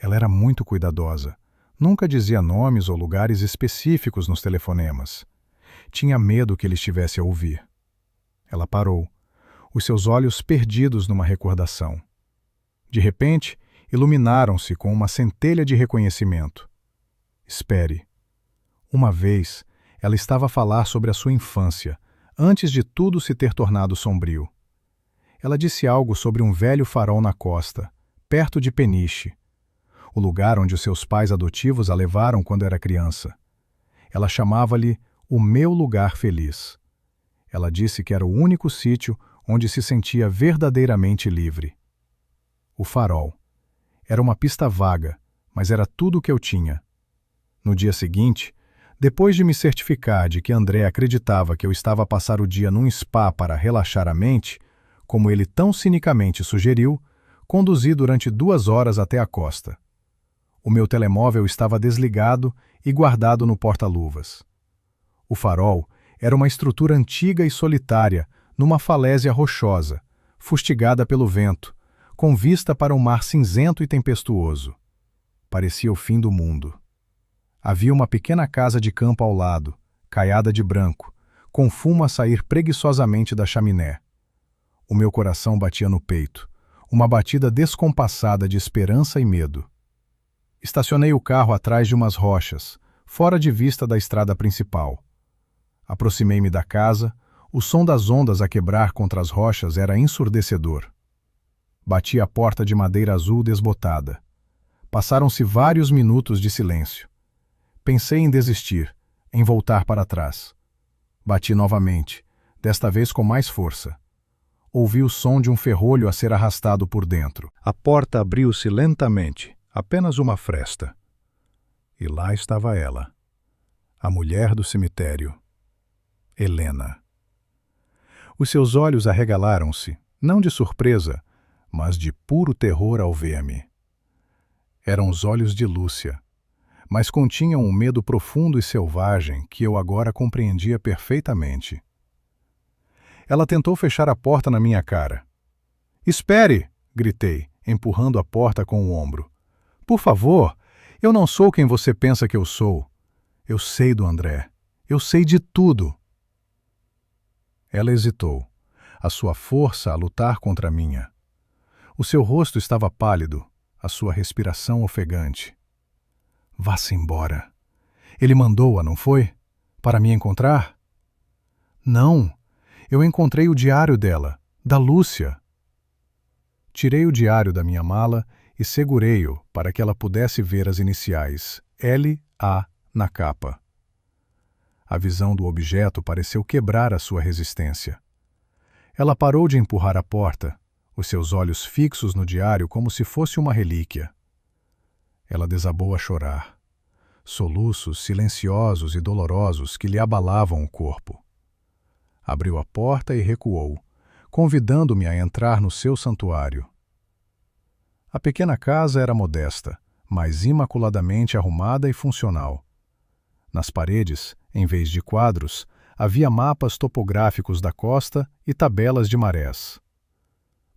Ela era muito cuidadosa. Nunca dizia nomes ou lugares específicos nos telefonemas. Tinha medo que ele estivesse a ouvir. Ela parou, os seus olhos perdidos numa recordação. De repente, iluminaram-se com uma centelha de reconhecimento. Espere. Uma vez, ela estava a falar sobre a sua infância, antes de tudo se ter tornado sombrio. Ela disse algo sobre um velho farol na costa, perto de Peniche, o lugar onde os seus pais adotivos a levaram quando era criança. Ela chamava-lhe o meu lugar feliz. Ela disse que era o único sítio onde se sentia verdadeiramente livre. O farol. Era uma pista vaga, mas era tudo o que eu tinha. No dia seguinte, depois de me certificar de que André acreditava que eu estava a passar o dia num spa para relaxar a mente, como ele tão cinicamente sugeriu, conduzi durante 2 horas até a costa. O meu telemóvel estava desligado e guardado no porta-luvas. O farol era uma estrutura antiga e solitária, numa falésia rochosa, fustigada pelo vento, com vista para um mar cinzento e tempestuoso. Parecia o fim do mundo. Havia uma pequena casa de campo ao lado, caiada de branco, com fumo a sair preguiçosamente da chaminé. O meu coração batia no peito, uma batida descompassada de esperança e medo. Estacionei o carro atrás de umas rochas, fora de vista da estrada principal. Aproximei-me da casa, o som das ondas a quebrar contra as rochas era ensurdecedor. Bati a porta de madeira azul desbotada. Passaram-se vários minutos de silêncio. Pensei em desistir, em voltar para trás. Bati novamente, desta vez com mais força. Ouvi o som de um ferrolho a ser arrastado por dentro. A porta abriu-se lentamente, apenas uma fresta. E lá estava ela, a mulher do cemitério, Helena. Os seus olhos arregalaram-se, não de surpresa, mas de puro terror ao ver-me. Eram os olhos de Lúcia, mas continham um medo profundo e selvagem que eu agora compreendia perfeitamente. Ela tentou fechar a porta na minha cara. "Espere!" gritei, empurrando a porta com o ombro. "Por favor, eu não sou quem você pensa que eu sou. Eu sei do André. Eu sei de tudo." Ela hesitou, a sua força a lutar contra a minha. O seu rosto estava pálido, a sua respiração ofegante. "Vá-se embora. Ele mandou-a, não foi? Para me encontrar?" "Não. Eu encontrei o diário dela, da Lúcia." Tirei o diário da minha mala e segurei-o para que ela pudesse ver as iniciais L.A. na capa. A visão do objeto pareceu quebrar a sua resistência. Ela parou de empurrar a porta, os seus olhos fixos no diário como se fosse uma relíquia. Ela desabou a chorar. Soluços silenciosos e dolorosos que lhe abalavam o corpo. Abriu a porta e recuou, convidando-me a entrar no seu santuário. A pequena casa era modesta, mas imaculadamente arrumada e funcional. Nas paredes, em vez de quadros, havia mapas topográficos da costa e tabelas de marés.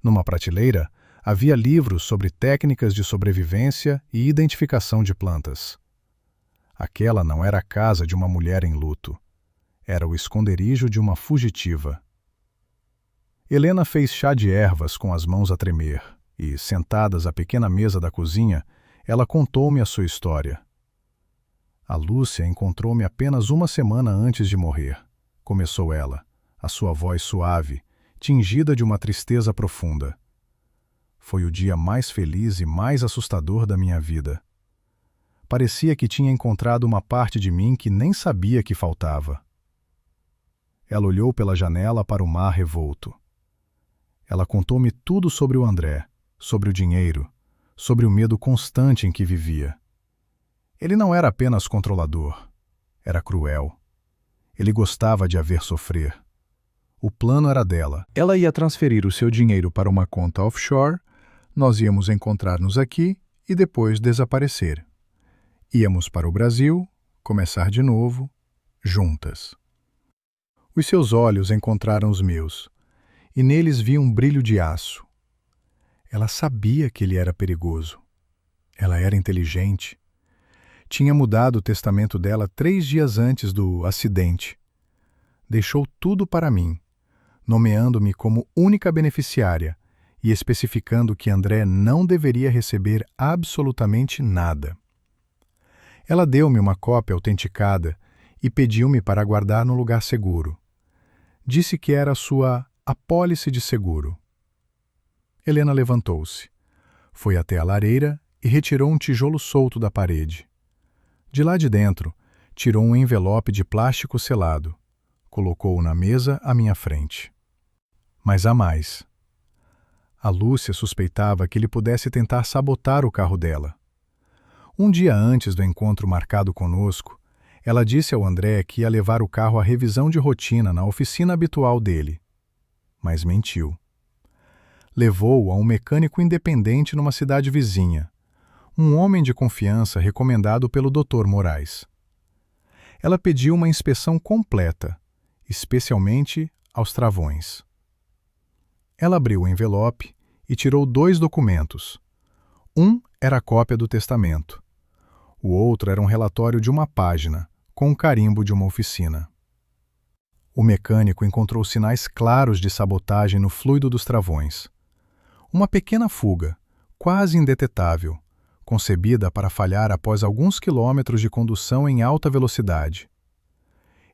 Numa prateleira, havia livros sobre técnicas de sobrevivência e identificação de plantas. Aquela não era a casa de uma mulher em luto. Era o esconderijo de uma fugitiva. Helena fez chá de ervas com as mãos a tremer e, sentadas à pequena mesa da cozinha, ela contou-me a sua história. "A Lúcia encontrou-me apenas 1 semana antes de morrer", começou ela, a sua voz suave, tingida de uma tristeza profunda. "Foi o dia mais feliz e mais assustador da minha vida. Parecia que tinha encontrado uma parte de mim que nem sabia que faltava." Ela olhou pela janela para o mar revolto. Ela contou-me tudo sobre o André, sobre o dinheiro, sobre o medo constante em que vivia. Ele não era apenas controlador, era cruel. Ele gostava de a ver sofrer. O plano era dela. Ela ia transferir o seu dinheiro para uma conta offshore, nós íamos encontrar-nos aqui e depois desaparecer. Íamos para o Brasil, começar de novo, juntas. Os seus olhos encontraram os meus, e neles vi um brilho de aço. Ela sabia que ele era perigoso. Ela era inteligente. Tinha mudado o testamento dela 3 dias antes do acidente. Deixou tudo para mim, nomeando-me como única beneficiária e especificando que André não deveria receber absolutamente nada. Ela deu-me uma cópia autenticada e pediu-me para guardar no lugar seguro. Disse que era sua apólice de seguro. Helena levantou-se, foi até a lareira e retirou um tijolo solto da parede. De lá de dentro, tirou um envelope de plástico selado, colocou-o na mesa à minha frente. Mas há mais. A Lúcia suspeitava que ele pudesse tentar sabotar o carro dela. Um dia antes do encontro marcado conosco, ela disse ao André que ia levar o carro à revisão de rotina na oficina habitual dele. Mas mentiu. Levou-o a um mecânico independente numa cidade vizinha, um homem de confiança recomendado pelo Dr. Moraes. Ela pediu uma inspeção completa, especialmente aos travões. Ela abriu o envelope e tirou 2 documentos. Um era a cópia do testamento. O outro era um relatório de 1 página, com o carimbo de uma oficina. O mecânico encontrou sinais claros de sabotagem no fluido dos travões. Uma pequena fuga, quase indetetável, concebida para falhar após alguns quilômetros de condução em alta velocidade.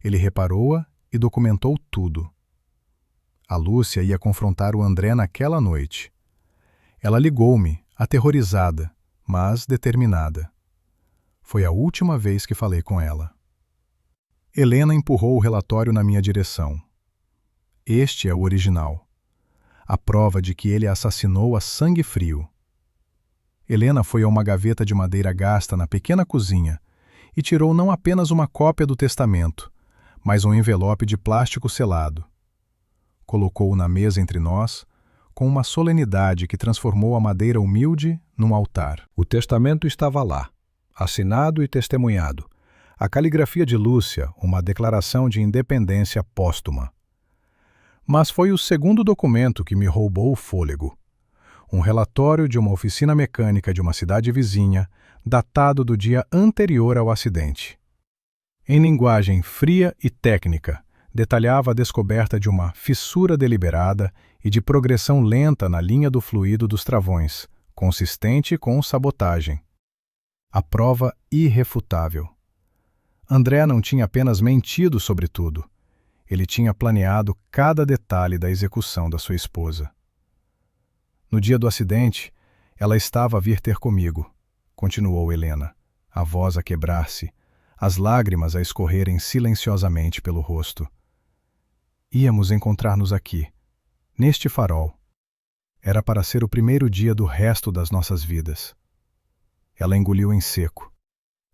Ele reparou-a e documentou tudo. A Lúcia ia confrontar o André naquela noite. Ela ligou-me, aterrorizada, mas determinada. Foi a última vez que falei com ela. Helena empurrou o relatório na minha direção. Este é o original. A prova de que ele a assassinou a sangue frio. Helena foi a uma gaveta de madeira gasta na pequena cozinha e tirou não apenas uma cópia do testamento, mas um envelope de plástico selado. Colocou-o na mesa entre nós, com uma solenidade que transformou a madeira humilde num altar. O testamento estava lá, assinado e testemunhado. A caligrafia de Lúcia, uma declaração de independência póstuma. Mas foi o segundo documento que me roubou o fôlego. Um relatório de uma oficina mecânica de uma cidade vizinha, datado do dia anterior ao acidente. Em linguagem fria e técnica, detalhava a descoberta de uma fissura deliberada e de progressão lenta na linha do fluido dos travões, consistente com sabotagem. A prova irrefutável. André não tinha apenas mentido sobre tudo. Ele tinha planeado cada detalhe da execução da sua esposa. No dia do acidente, ela estava a vir ter comigo, continuou Helena, a voz a quebrar-se, as lágrimas a escorrerem silenciosamente pelo rosto. Íamos encontrar-nos aqui, neste farol. Era para ser o primeiro dia do resto das nossas vidas. Ela engoliu em seco,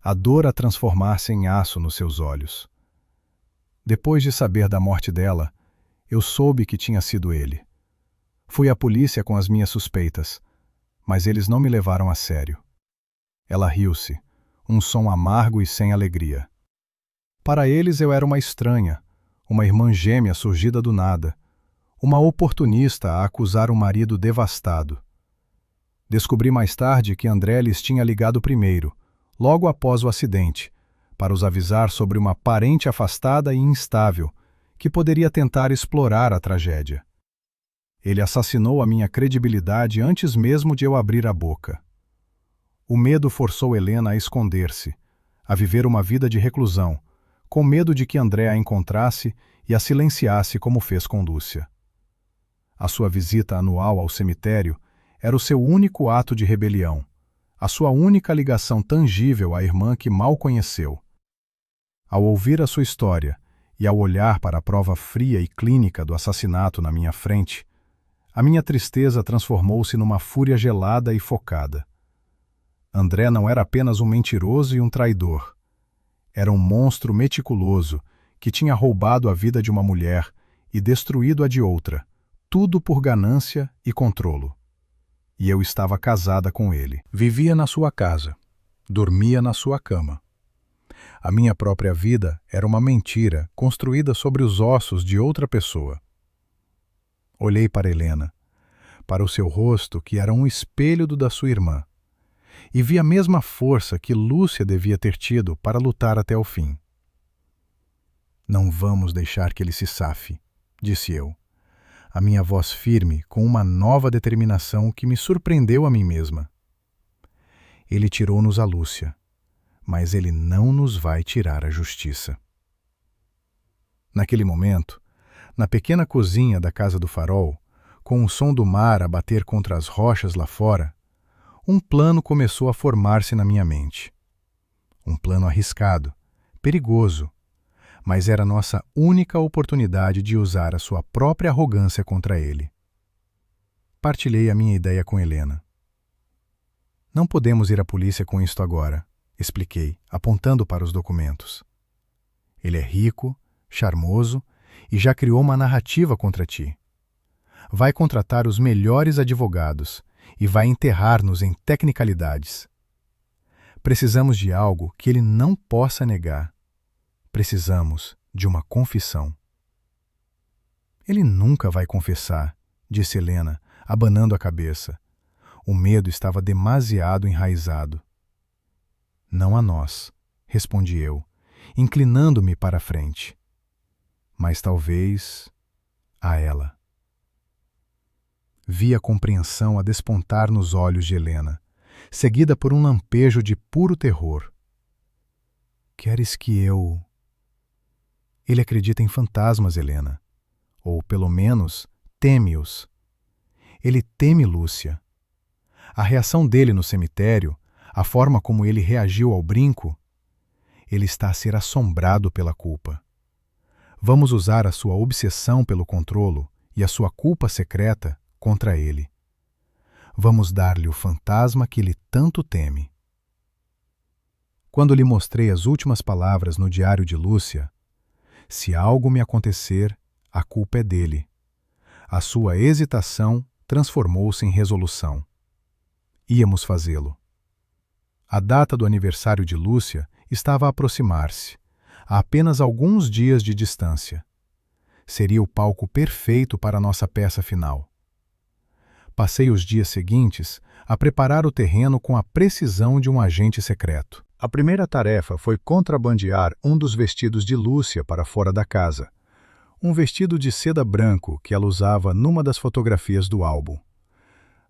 a dor a transformar-se em aço nos seus olhos. Depois de saber da morte dela, eu soube que tinha sido ele. Fui à polícia com as minhas suspeitas, mas eles não me levaram a sério. Ela riu-se, um som amargo e sem alegria. Para eles eu era uma estranha, uma irmã gêmea surgida do nada, uma oportunista a acusar um marido devastado. Descobri mais tarde que André lhes tinha ligado primeiro, logo após o acidente, para os avisar sobre uma parente afastada e instável, que poderia tentar explorar a tragédia. Ele assassinou a minha credibilidade antes mesmo de eu abrir a boca. O medo forçou Helena a esconder-se, a viver uma vida de reclusão, com medo de que André a encontrasse e a silenciasse como fez com Lúcia. A sua visita anual ao cemitério era o seu único ato de rebelião, a sua única ligação tangível à irmã que mal conheceu. Ao ouvir a sua história e ao olhar para a prova fria e clínica do assassinato na minha frente, a minha tristeza transformou-se numa fúria gelada e focada. André não era apenas um mentiroso e um traidor. Era um monstro meticuloso que tinha roubado a vida de uma mulher e destruído a de outra, tudo por ganância e controlo. E eu estava casada com ele. Vivia na sua casa, dormia na sua cama. A minha própria vida era uma mentira construída sobre os ossos de outra pessoa. Olhei para Helena, para o seu rosto que era um espelho do da sua irmã, e vi a mesma força que Lúcia devia ter tido para lutar até o fim. Não vamos deixar que ele se safe, disse eu, a minha voz firme com uma nova determinação que me surpreendeu a mim mesma. Ele tirou-nos a Lúcia, mas ele não nos vai tirar a justiça. Naquele momento, na pequena cozinha da Casa do Farol, com o som do mar a bater contra as rochas lá fora, um plano começou a formar-se na minha mente. Um plano arriscado, perigoso, mas era nossa única oportunidade de usar a sua própria arrogância contra ele. Partilhei a minha ideia com Helena. Não podemos ir à polícia com isto agora, expliquei, apontando para os documentos. Ele é rico, charmoso e já criou uma narrativa contra ti. Vai contratar os melhores advogados e vai enterrar-nos em tecnicalidades. Precisamos de algo que ele não possa negar. Precisamos de uma confissão. Ele nunca vai confessar, disse Helena, abanando a cabeça. O medo estava demasiado enraizado. Não a nós, respondi eu, inclinando-me para a frente. Mas talvez a ela. Vi a compreensão a despontar nos olhos de Helena, seguida por um lampejo de puro terror. Queres que eu... Ele acredita em fantasmas, Helena. Ou, pelo menos, teme-os. Ele teme Lúcia. A reação dele no cemitério, a forma como ele reagiu ao brinco, ele está a ser assombrado pela culpa. Vamos usar a sua obsessão pelo controlo e a sua culpa secreta contra ele. Vamos dar-lhe o fantasma que ele tanto teme. Quando lhe mostrei as últimas palavras no diário de Lúcia, se algo me acontecer, a culpa é dele. A sua hesitação transformou-se em resolução. Íamos fazê-lo. A data do aniversário de Lúcia estava a aproximar-se, a apenas alguns dias de distância. Seria o palco perfeito para a nossa peça final. Passei os dias seguintes a preparar o terreno com a precisão de um agente secreto. A primeira tarefa foi contrabandear um dos vestidos de Lúcia para fora da casa. Um vestido de seda branco que ela usava numa das fotografias do álbum.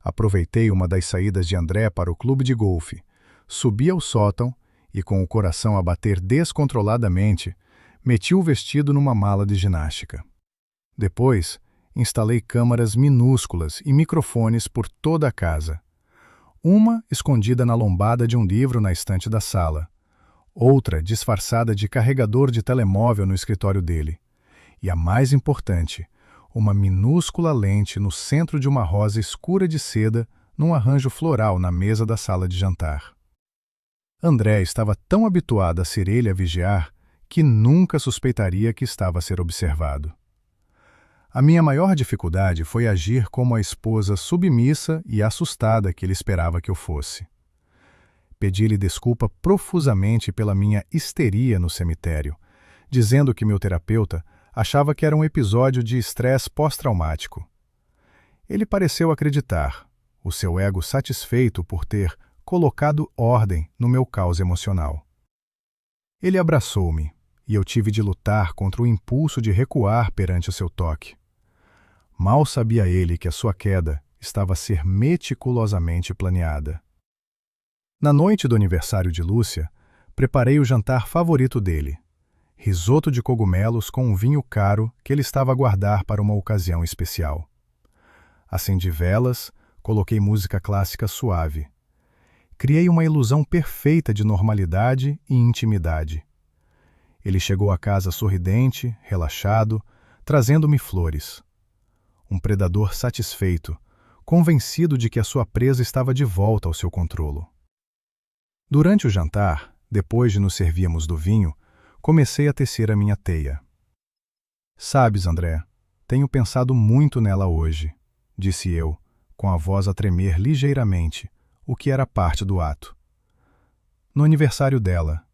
Aproveitei uma das saídas de André para o clube de golfe, subi ao sótão e, com o coração a bater descontroladamente, meti o vestido numa mala de ginástica. Depois, instalei câmaras minúsculas e microfones por toda a casa. Uma escondida na lombada de um livro na estante da sala, outra disfarçada de carregador de telemóvel no escritório dele, e a mais importante, uma minúscula lente no centro de uma rosa escura de seda num arranjo floral na mesa da sala de jantar. André estava tão habituado a ser ele a vigiar que nunca suspeitaria que estava a ser observado. A minha maior dificuldade foi agir como a esposa submissa e assustada que ele esperava que eu fosse. Pedi-lhe desculpa profusamente pela minha histeria no cemitério, dizendo que meu terapeuta achava que era um episódio de estresse pós-traumático. Ele pareceu acreditar, o seu ego satisfeito por ter colocado ordem no meu caos emocional. Ele abraçou-me, e eu tive de lutar contra o impulso de recuar perante o seu toque. Mal sabia ele que a sua queda estava a ser meticulosamente planeada. Na noite do aniversário de Lúcia, preparei o jantar favorito dele, risoto de cogumelos com um vinho caro que ele estava a guardar para uma ocasião especial. Acendi velas, coloquei música clássica suave. Criei uma ilusão perfeita de normalidade e intimidade. Ele chegou à casa sorridente, relaxado, trazendo-me flores. Um predador satisfeito, convencido de que a sua presa estava de volta ao seu controlo. Durante o jantar, depois de nos servirmos do vinho, comecei a tecer a minha teia. Sabes, André, tenho pensado muito nela hoje, disse eu, com a voz a tremer ligeiramente, o que era parte do ato. No aniversário dela.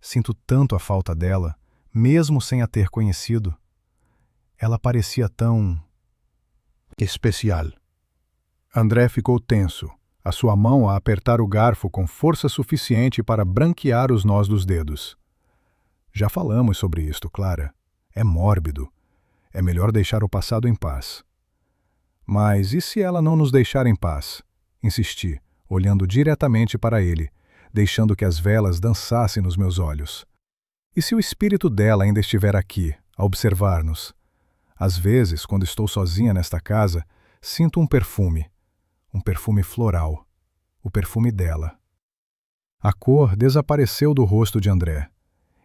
Sinto tanto a falta dela, mesmo sem a ter conhecido. Ela parecia tão... especial. André ficou tenso, a sua mão a apertar o garfo com força suficiente para branquear os nós dos dedos. Já falamos sobre isto, Clara. É mórbido. É melhor deixar o passado em paz. Mas e se ela não nos deixar em paz? Insisti, olhando diretamente para ele, deixando que as velas dançassem nos meus olhos. E se o espírito dela ainda estiver aqui, a observar-nos? Às vezes, quando estou sozinha nesta casa, sinto um perfume floral, o perfume dela. A cor desapareceu do rosto de André.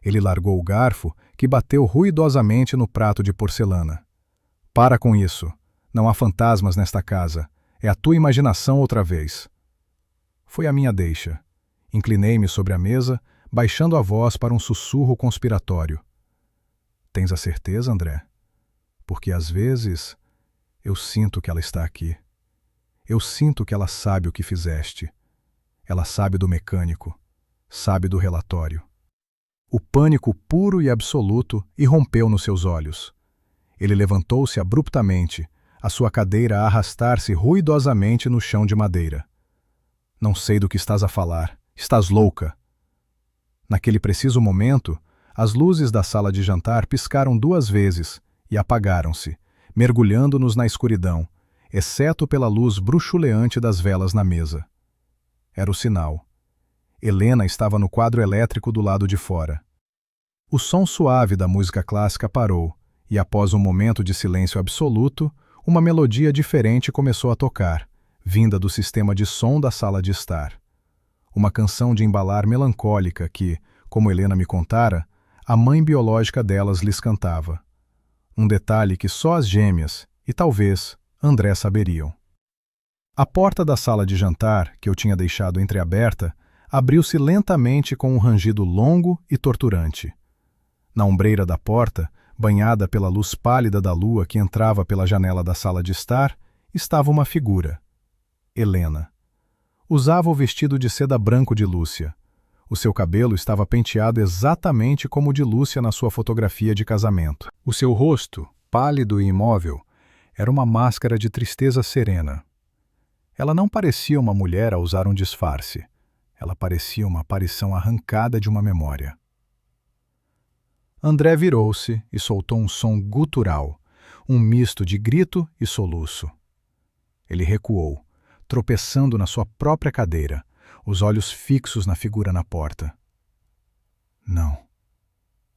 Ele largou o garfo, que bateu ruidosamente no prato de porcelana. Para com isso. Não há fantasmas nesta casa. É a tua imaginação outra vez. Foi a minha deixa. Inclinei-me sobre a mesa, baixando a voz para um sussurro conspiratório. Tens a certeza, André? Porque às vezes eu sinto que ela está aqui. Eu sinto que ela sabe o que fizeste. Ela sabe do mecânico, sabe do relatório. O pânico puro e absoluto irrompeu nos seus olhos. Ele levantou-se abruptamente, a sua cadeira a arrastar-se ruidosamente no chão de madeira. Não sei do que estás a falar. Estás louca. Naquele preciso momento, as luzes da sala de jantar piscaram 2 vezes e apagaram-se, mergulhando-nos na escuridão, exceto pela luz bruxuleante das velas na mesa. Era o sinal. Helena estava no quadro elétrico do lado de fora. O som suave da música clássica parou, e após um momento de silêncio absoluto, uma melodia diferente começou a tocar, vinda do sistema de som da sala de estar. Uma canção de embalar melancólica que, como Helena me contara, a mãe biológica delas lhes cantava. Um detalhe que só as gêmeas, e talvez André saberiam. A porta da sala de jantar, que eu tinha deixado entreaberta, abriu-se lentamente com um rangido longo e torturante. Na ombreira da porta, banhada pela luz pálida da lua que entrava pela janela da sala de estar, estava uma figura. Helena. Usava o vestido de seda branco de Lúcia. O seu cabelo estava penteado exatamente como o de Lúcia na sua fotografia de casamento. O seu rosto, pálido e imóvel, era uma máscara de tristeza serena. Ela não parecia uma mulher a usar um disfarce. Ela parecia uma aparição arrancada de uma memória. André virou-se e soltou um som gutural, um misto de grito e soluço. Ele recuou, tropeçando na sua própria cadeira, os olhos fixos na figura na porta. Não,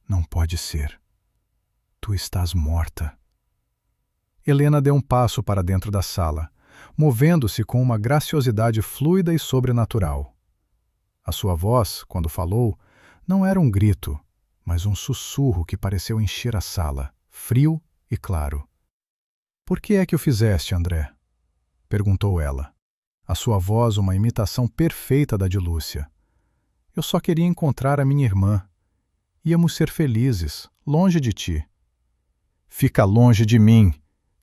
não pode ser. Tu estás morta. Helena deu um passo para dentro da sala, movendo-se com uma graciosidade fluida e sobrenatural. A sua voz, quando falou, não era um grito, mas um sussurro que pareceu encher a sala, frio e claro. — Por que é que o fizeste, André? Perguntou ela. A sua voz uma imitação perfeita da de Lúcia. — Eu só queria encontrar a minha irmã. Íamos ser felizes, longe de ti. — Fica longe de mim!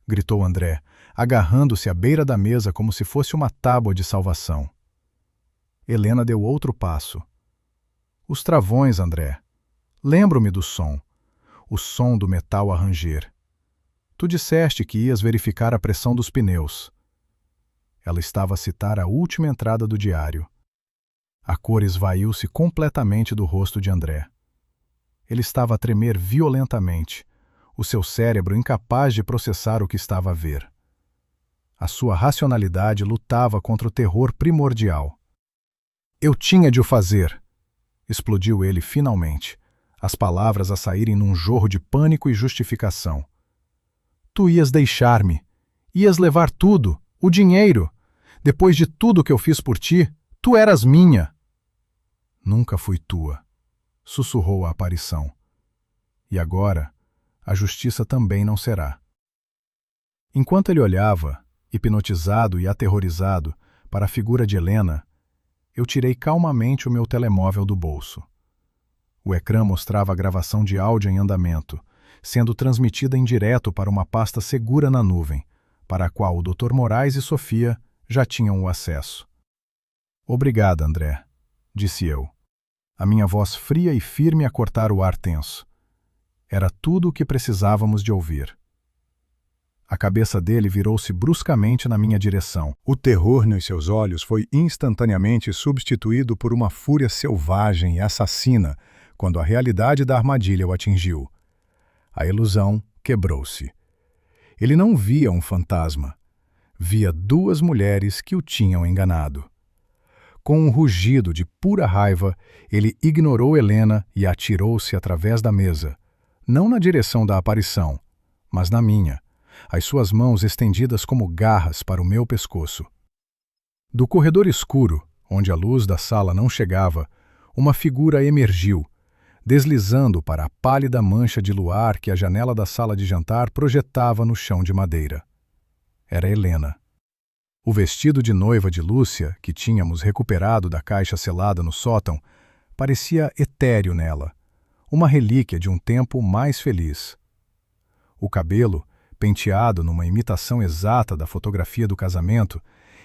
Gritou André, agarrando-se à beira da mesa como se fosse uma tábua de salvação. Helena deu outro passo. — Os travões, André. Lembro-me do som. O som do metal a ranger. Tu disseste que ias verificar a pressão dos pneus. Ela estava a citar a última entrada do diário. A cor esvaiu-se completamente do rosto de André. Ele estava a tremer violentamente, o seu cérebro incapaz de processar o que estava a ver. A sua racionalidade lutava contra o terror primordial. — Eu tinha de o fazer! Explodiu ele finalmente, as palavras a saírem num jorro de pânico e justificação. Tu ias deixar-me. Ias levar tudo, o dinheiro. Depois de tudo que eu fiz por ti, tu eras minha. Nunca fui tua, sussurrou a aparição. E agora, a justiça também não será. Enquanto ele olhava, hipnotizado e aterrorizado, para a figura de Helena, eu tirei calmamente o meu telemóvel do bolso. O ecrã mostrava a gravação de áudio em andamento, sendo transmitida em direto para uma pasta segura na nuvem, para a qual o Dr. Moraes e Sofia já tinham o acesso. — Obrigada, André, disse eu, a minha voz fria e firme a cortar o ar tenso. Era tudo o que precisávamos de ouvir. A cabeça dele virou-se bruscamente na minha direção. O terror nos seus olhos foi instantaneamente substituído por uma fúria selvagem e assassina quando a realidade da armadilha o atingiu. A ilusão quebrou-se. Ele não via um fantasma. Via 2 mulheres que o tinham enganado. Com um rugido de pura raiva, ele ignorou Helena e atirou-se através da mesa, não na direção da aparição, mas na minha, as suas mãos estendidas como garras para o meu pescoço. Do corredor escuro, onde a luz da sala não chegava, uma figura emergiu, deslizando para a pálida mancha de luar que a janela da sala de jantar projetava no chão de madeira. Era Helena. O vestido de noiva de Lúcia, que tínhamos recuperado da caixa selada no sótão, parecia etéreo nela, uma relíquia de um tempo mais feliz. O cabelo, penteado numa imitação exata da fotografia do casamento,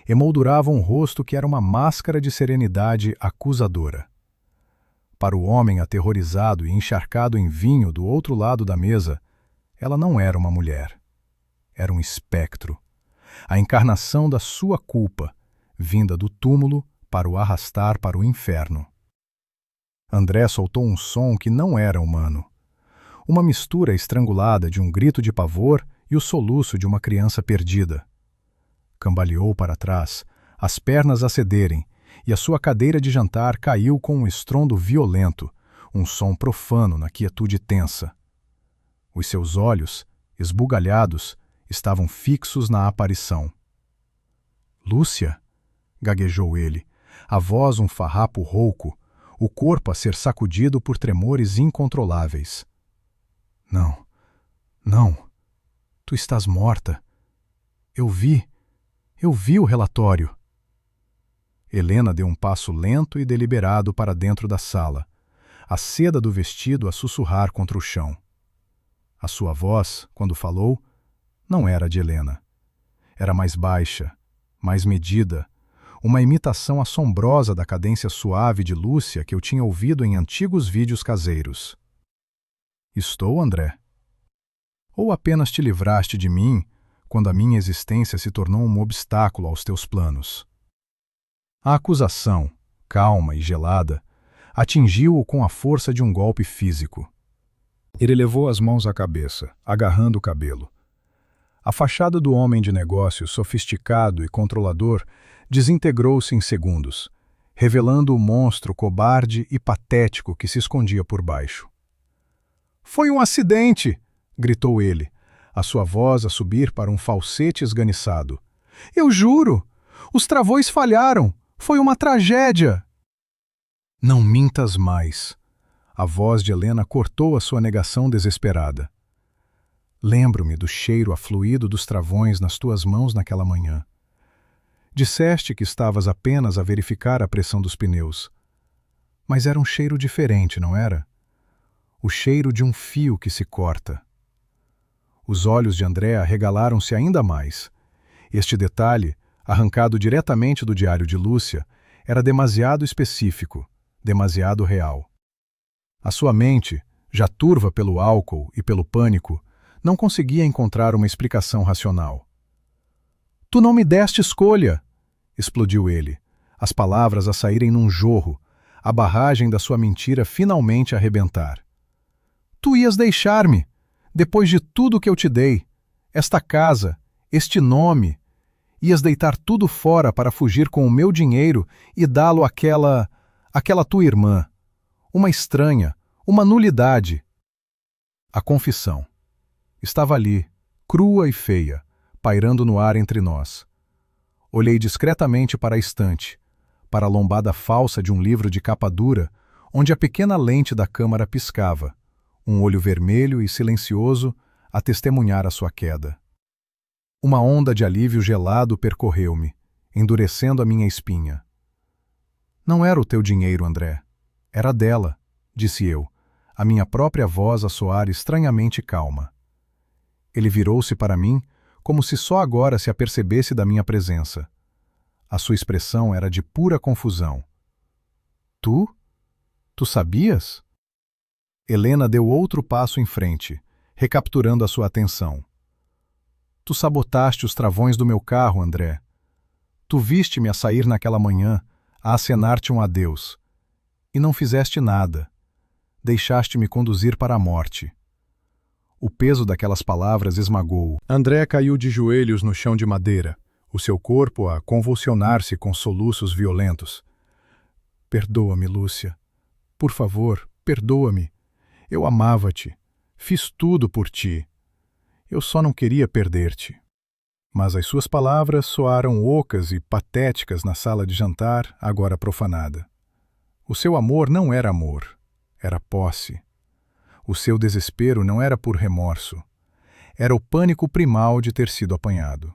emoldurava um rosto que era uma máscara de serenidade acusadora. Para o homem aterrorizado e encharcado em vinho do outro lado da mesa, ela não era uma mulher. Era um espectro, a encarnação da sua culpa, vinda do túmulo para o arrastar para o inferno. André soltou um som que não era humano. Uma mistura estrangulada de um grito de pavor e o soluço de uma criança perdida. Cambaleou para trás, as pernas a cederem, e a sua cadeira de jantar caiu com um estrondo violento, um som profano na quietude tensa. Os seus olhos, esbugalhados, estavam fixos na aparição. Lúcia, gaguejou ele, a voz um farrapo rouco, o corpo a ser sacudido por tremores incontroláveis. Não, não, tu estás morta. Eu vi o relatório. Helena deu um passo lento e deliberado para dentro da sala, a seda do vestido a sussurrar contra o chão. A sua voz, quando falou, não era de Helena. Era mais baixa, mais medida, uma imitação assombrosa da cadência suave de Lúcia que eu tinha ouvido em antigos vídeos caseiros. Estou, André? Ou apenas te livraste de mim quando a minha existência se tornou um obstáculo aos teus planos? A acusação, calma e gelada, atingiu-o com a força de um golpe físico. Ele levou as mãos à cabeça, agarrando o cabelo. A fachada do homem de negócios sofisticado e controlador desintegrou-se em segundos, revelando o monstro cobarde e patético que se escondia por baixo. "Foi um acidente!" gritou ele, a sua voz a subir para um falsete esganiçado. "Eu juro! Os travões falharam! Foi uma tragédia!" "Não mintas mais!" A voz de Helena cortou a sua negação desesperada. "Lembro-me do cheiro afluído dos travões nas tuas mãos naquela manhã. Disseste que estavas apenas a verificar a pressão dos pneus. Mas era um cheiro diferente, não era? O cheiro de um fio que se corta." Os olhos de André arregalaram-se ainda mais. Este detalhe, arrancado diretamente do diário de Lúcia, era demasiado específico, demasiado real. A sua mente, já turva pelo álcool e pelo pânico, não conseguia encontrar uma explicação racional. "Tu não me deste escolha!" explodiu ele, as palavras a saírem num jorro, a barragem da sua mentira finalmente a arrebentar. "Tu ias deixar-me, depois de tudo que eu te dei, esta casa, este nome, ias deitar tudo fora para fugir com o meu dinheiro e dá-lo àquela tua irmã, uma estranha, uma nulidade." A confissão estava ali, crua e feia, pairando no ar entre nós. Olhei discretamente para a estante, para a lombada falsa de um livro de capa dura, onde a pequena lente da câmara piscava, um olho vermelho e silencioso a testemunhar a sua queda. Uma onda de alívio gelado percorreu-me, endurecendo a minha espinha. "Não era o teu dinheiro, André. Era dela", disse eu, a minha própria voz a soar estranhamente calma. Ele virou-se para mim, como se só agora se apercebesse da minha presença. A sua expressão era de pura confusão. "Tu? Tu sabias?" Helena deu outro passo em frente, recapturando a sua atenção. "Tu sabotaste os travões do meu carro, André. Tu viste-me a sair naquela manhã, a acenar-te um adeus. E não fizeste nada. Deixaste-me conduzir para a morte." O peso daquelas palavras esmagou-o. André caiu de joelhos no chão de madeira, o seu corpo a convulsionar-se com soluços violentos. Perdoa-me, Lúcia. Por favor, perdoa-me. Eu amava-te. Fiz tudo por ti. Eu só não queria perder-te. Mas as suas palavras soaram ocas e patéticas na sala de jantar, agora profanada. O seu amor não era amor, era posse. O seu desespero não era por remorso. Era o pânico primal de ter sido apanhado.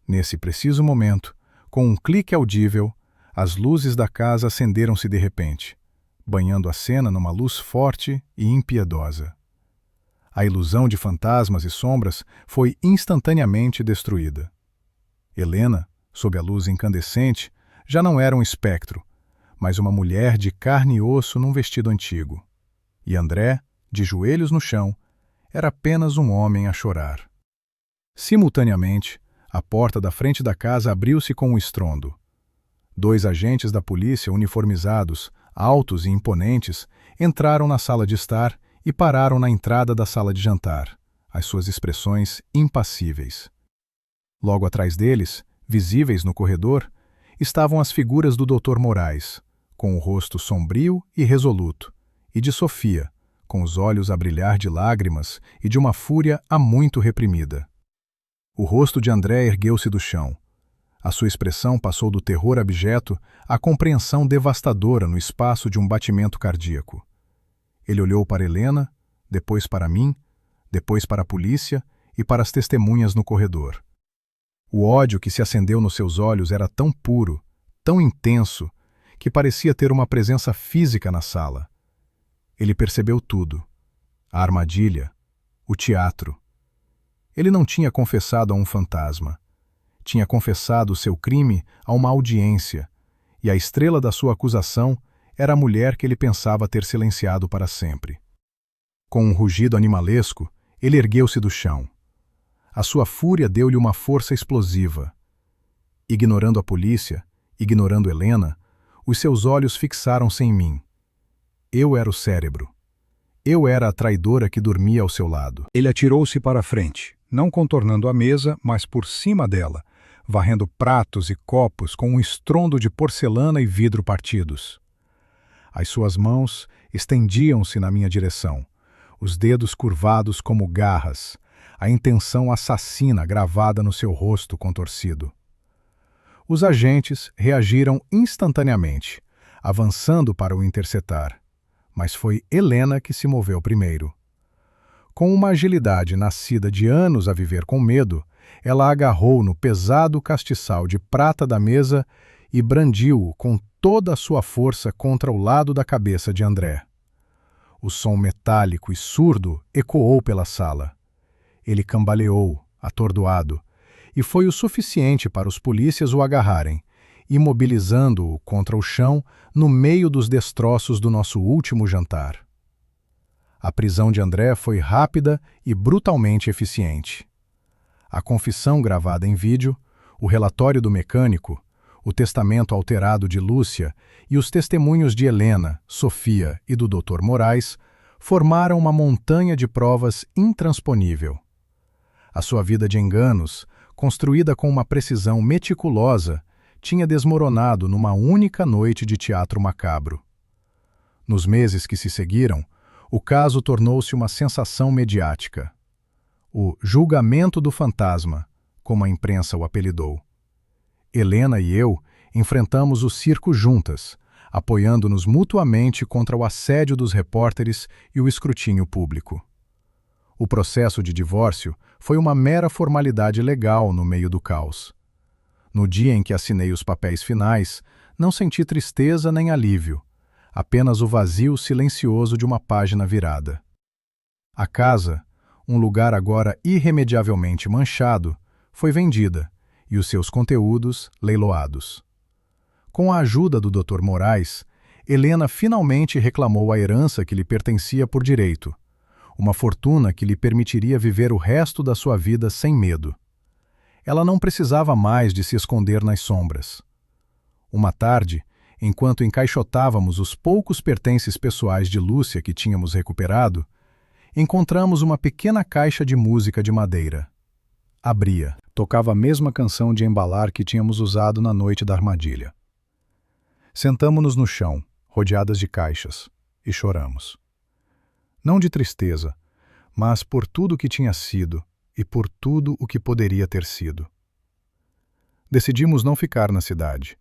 Nesse preciso momento, com um clique audível, as luzes da casa acenderam-se de repente, banhando a cena numa luz forte e impiedosa. A ilusão de fantasmas e sombras foi instantaneamente destruída. Helena, sob a luz incandescente, já não era um espectro, mas uma mulher de carne e osso num vestido antigo. E André, de joelhos no chão, era apenas um homem a chorar. Simultaneamente, a porta da frente da casa abriu-se com um estrondo. 2 agentes da polícia uniformizados, altos e imponentes, entraram na sala de estar e pararam na entrada da sala de jantar, as suas expressões impassíveis. Logo atrás deles, visíveis no corredor, estavam as figuras do Dr. Moraes, com o rosto sombrio e resoluto, e de Sofia, com os olhos a brilhar de lágrimas e de uma fúria há muito reprimida. O rosto de André ergueu-se do chão. A sua expressão passou do terror abjeto à compreensão devastadora no espaço de um batimento cardíaco. Ele olhou para Helena, depois para mim, depois para a polícia e para as testemunhas no corredor. O ódio que se acendeu nos seus olhos era tão puro, tão intenso, que parecia ter uma presença física na sala. Ele percebeu tudo: a armadilha, o teatro. Ele não tinha confessado a um fantasma. Tinha confessado o seu crime a uma audiência, e a estrela da sua acusação era a mulher que ele pensava ter silenciado para sempre. Com um rugido animalesco, ele ergueu-se do chão. A sua fúria deu-lhe uma força explosiva. Ignorando a polícia, ignorando Helena, os seus olhos fixaram-se em mim. Eu era o cérebro. Eu era a traidora que dormia ao seu lado. Ele atirou-se para a frente, não contornando a mesa, mas por cima dela, varrendo pratos e copos com um estrondo de porcelana e vidro partidos. As suas mãos estendiam-se na minha direção, os dedos curvados como garras, a intenção assassina gravada no seu rosto contorcido. Os agentes reagiram instantaneamente, avançando para o interceptar, mas foi Helena que se moveu primeiro. Com uma agilidade nascida de anos a viver com medo, ela agarrou no pesado castiçal de prata da mesa e brandiu-o com toda a sua força contra o lado da cabeça de André. O som metálico e surdo ecoou pela sala. Ele cambaleou, atordoado, e foi o suficiente para os polícias o agarrarem, imobilizando-o contra o chão no meio dos destroços do nosso último jantar. A prisão de André foi rápida e brutalmente eficiente. A confissão gravada em vídeo, o relatório do mecânico, o testamento alterado de Lúcia e os testemunhos de Helena, Sofia e do Dr. Moraes formaram uma montanha de provas intransponível. A sua vida de enganos, construída com uma precisão meticulosa, tinha desmoronado numa única noite de teatro macabro. Nos meses que se seguiram, o caso tornou-se uma sensação mediática. O julgamento do fantasma, como a imprensa o apelidou. Helena e eu enfrentamos o circo juntas, apoiando-nos mutuamente contra o assédio dos repórteres e o escrutínio público. O processo de divórcio foi uma mera formalidade legal no meio do caos. No dia em que assinei os papéis finais, não senti tristeza nem alívio, apenas o vazio silencioso de uma página virada. A casa, um lugar agora irremediavelmente manchado, foi vendida e os seus conteúdos leiloados. Com a ajuda do Dr. Moraes, Helena finalmente reclamou a herança que lhe pertencia por direito, uma fortuna que lhe permitiria viver o resto da sua vida sem medo. Ela não precisava mais de se esconder nas sombras. Uma tarde, enquanto encaixotávamos os poucos pertences pessoais de Lúcia que tínhamos recuperado, encontramos uma pequena caixa de música de madeira. Abria. Tocava a mesma canção de embalar que tínhamos usado na noite da armadilha. Sentamo-nos no chão, rodeadas de caixas, e choramos. Não de tristeza, mas por tudo o que tinha sido e por tudo o que poderia ter sido. Decidimos não ficar na cidade.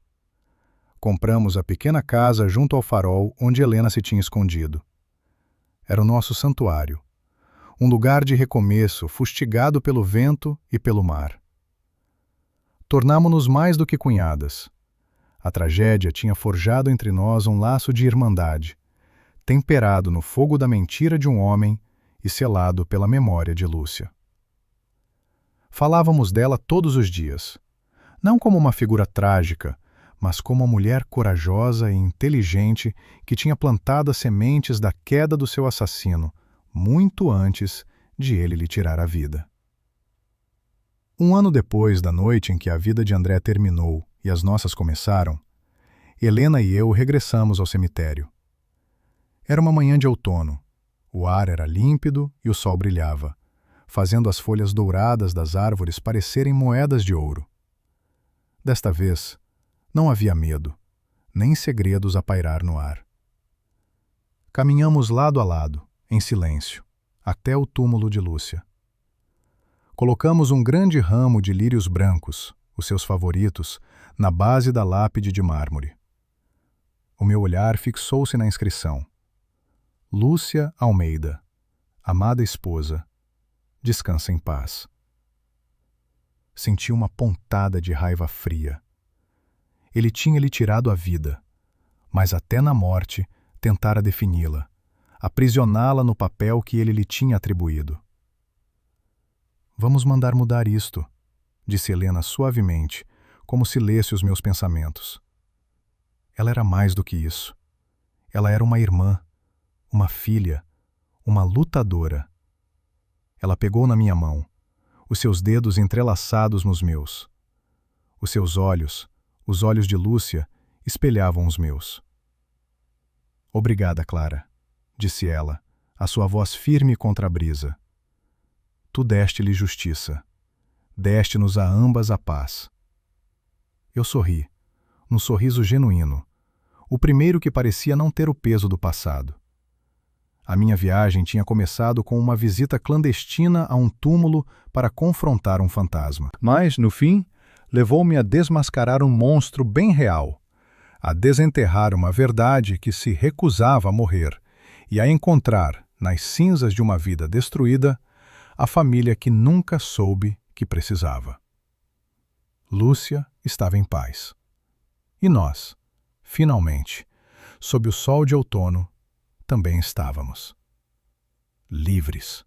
Compramos a pequena casa junto ao farol onde Helena se tinha escondido. Era o nosso santuário, um lugar de recomeço fustigado pelo vento e pelo mar. Tornámo-nos mais do que cunhadas. A tragédia tinha forjado entre nós um laço de irmandade, temperado no fogo da mentira de um homem e selado pela memória de Lúcia. Falávamos dela todos os dias, não como uma figura trágica, mas como uma mulher corajosa e inteligente que tinha plantado as sementes da queda do seu assassino, muito antes de ele lhe tirar a vida. Um ano depois da noite em que a vida de André terminou e as nossas começaram, Helena e eu regressamos ao cemitério. Era uma manhã de outono. O ar era límpido e o sol brilhava, fazendo as folhas douradas das árvores parecerem moedas de ouro. Desta vez, não havia medo, nem segredos a pairar no ar. Caminhamos lado a lado, em silêncio, até o túmulo de Lúcia. Colocamos um grande ramo de lírios brancos, os seus favoritos, na base da lápide de mármore. O meu olhar fixou-se na inscrição: Lúcia Almeida, amada esposa, descansa em paz. Senti uma pontada de raiva fria. Ele tinha lhe tirado a vida, mas até na morte tentara defini-la, aprisioná-la no papel que ele lhe tinha atribuído. Vamos mandar mudar isto, disse Helena suavemente, como se lesse os meus pensamentos. Ela era mais do que isso. Ela era uma irmã, uma filha, uma lutadora. Ela pegou na minha mão, os seus dedos entrelaçados nos meus. Os seus olhos, os olhos de Lúcia, espelhavam os meus. Obrigada, Clara, disse ela, a sua voz firme contra a brisa. Tu deste-lhe justiça. Deste-nos a ambas a paz. Eu sorri, num sorriso genuíno, o primeiro que parecia não ter o peso do passado. A minha viagem tinha começado com uma visita clandestina a um túmulo para confrontar um fantasma. Mas, no fim, levou-me a desmascarar um monstro bem real, a desenterrar uma verdade que se recusava a morrer e a encontrar, nas cinzas de uma vida destruída, a família que nunca soube que precisava. Lúcia estava em paz. E nós, finalmente, sob o sol de outono, também estávamos livres.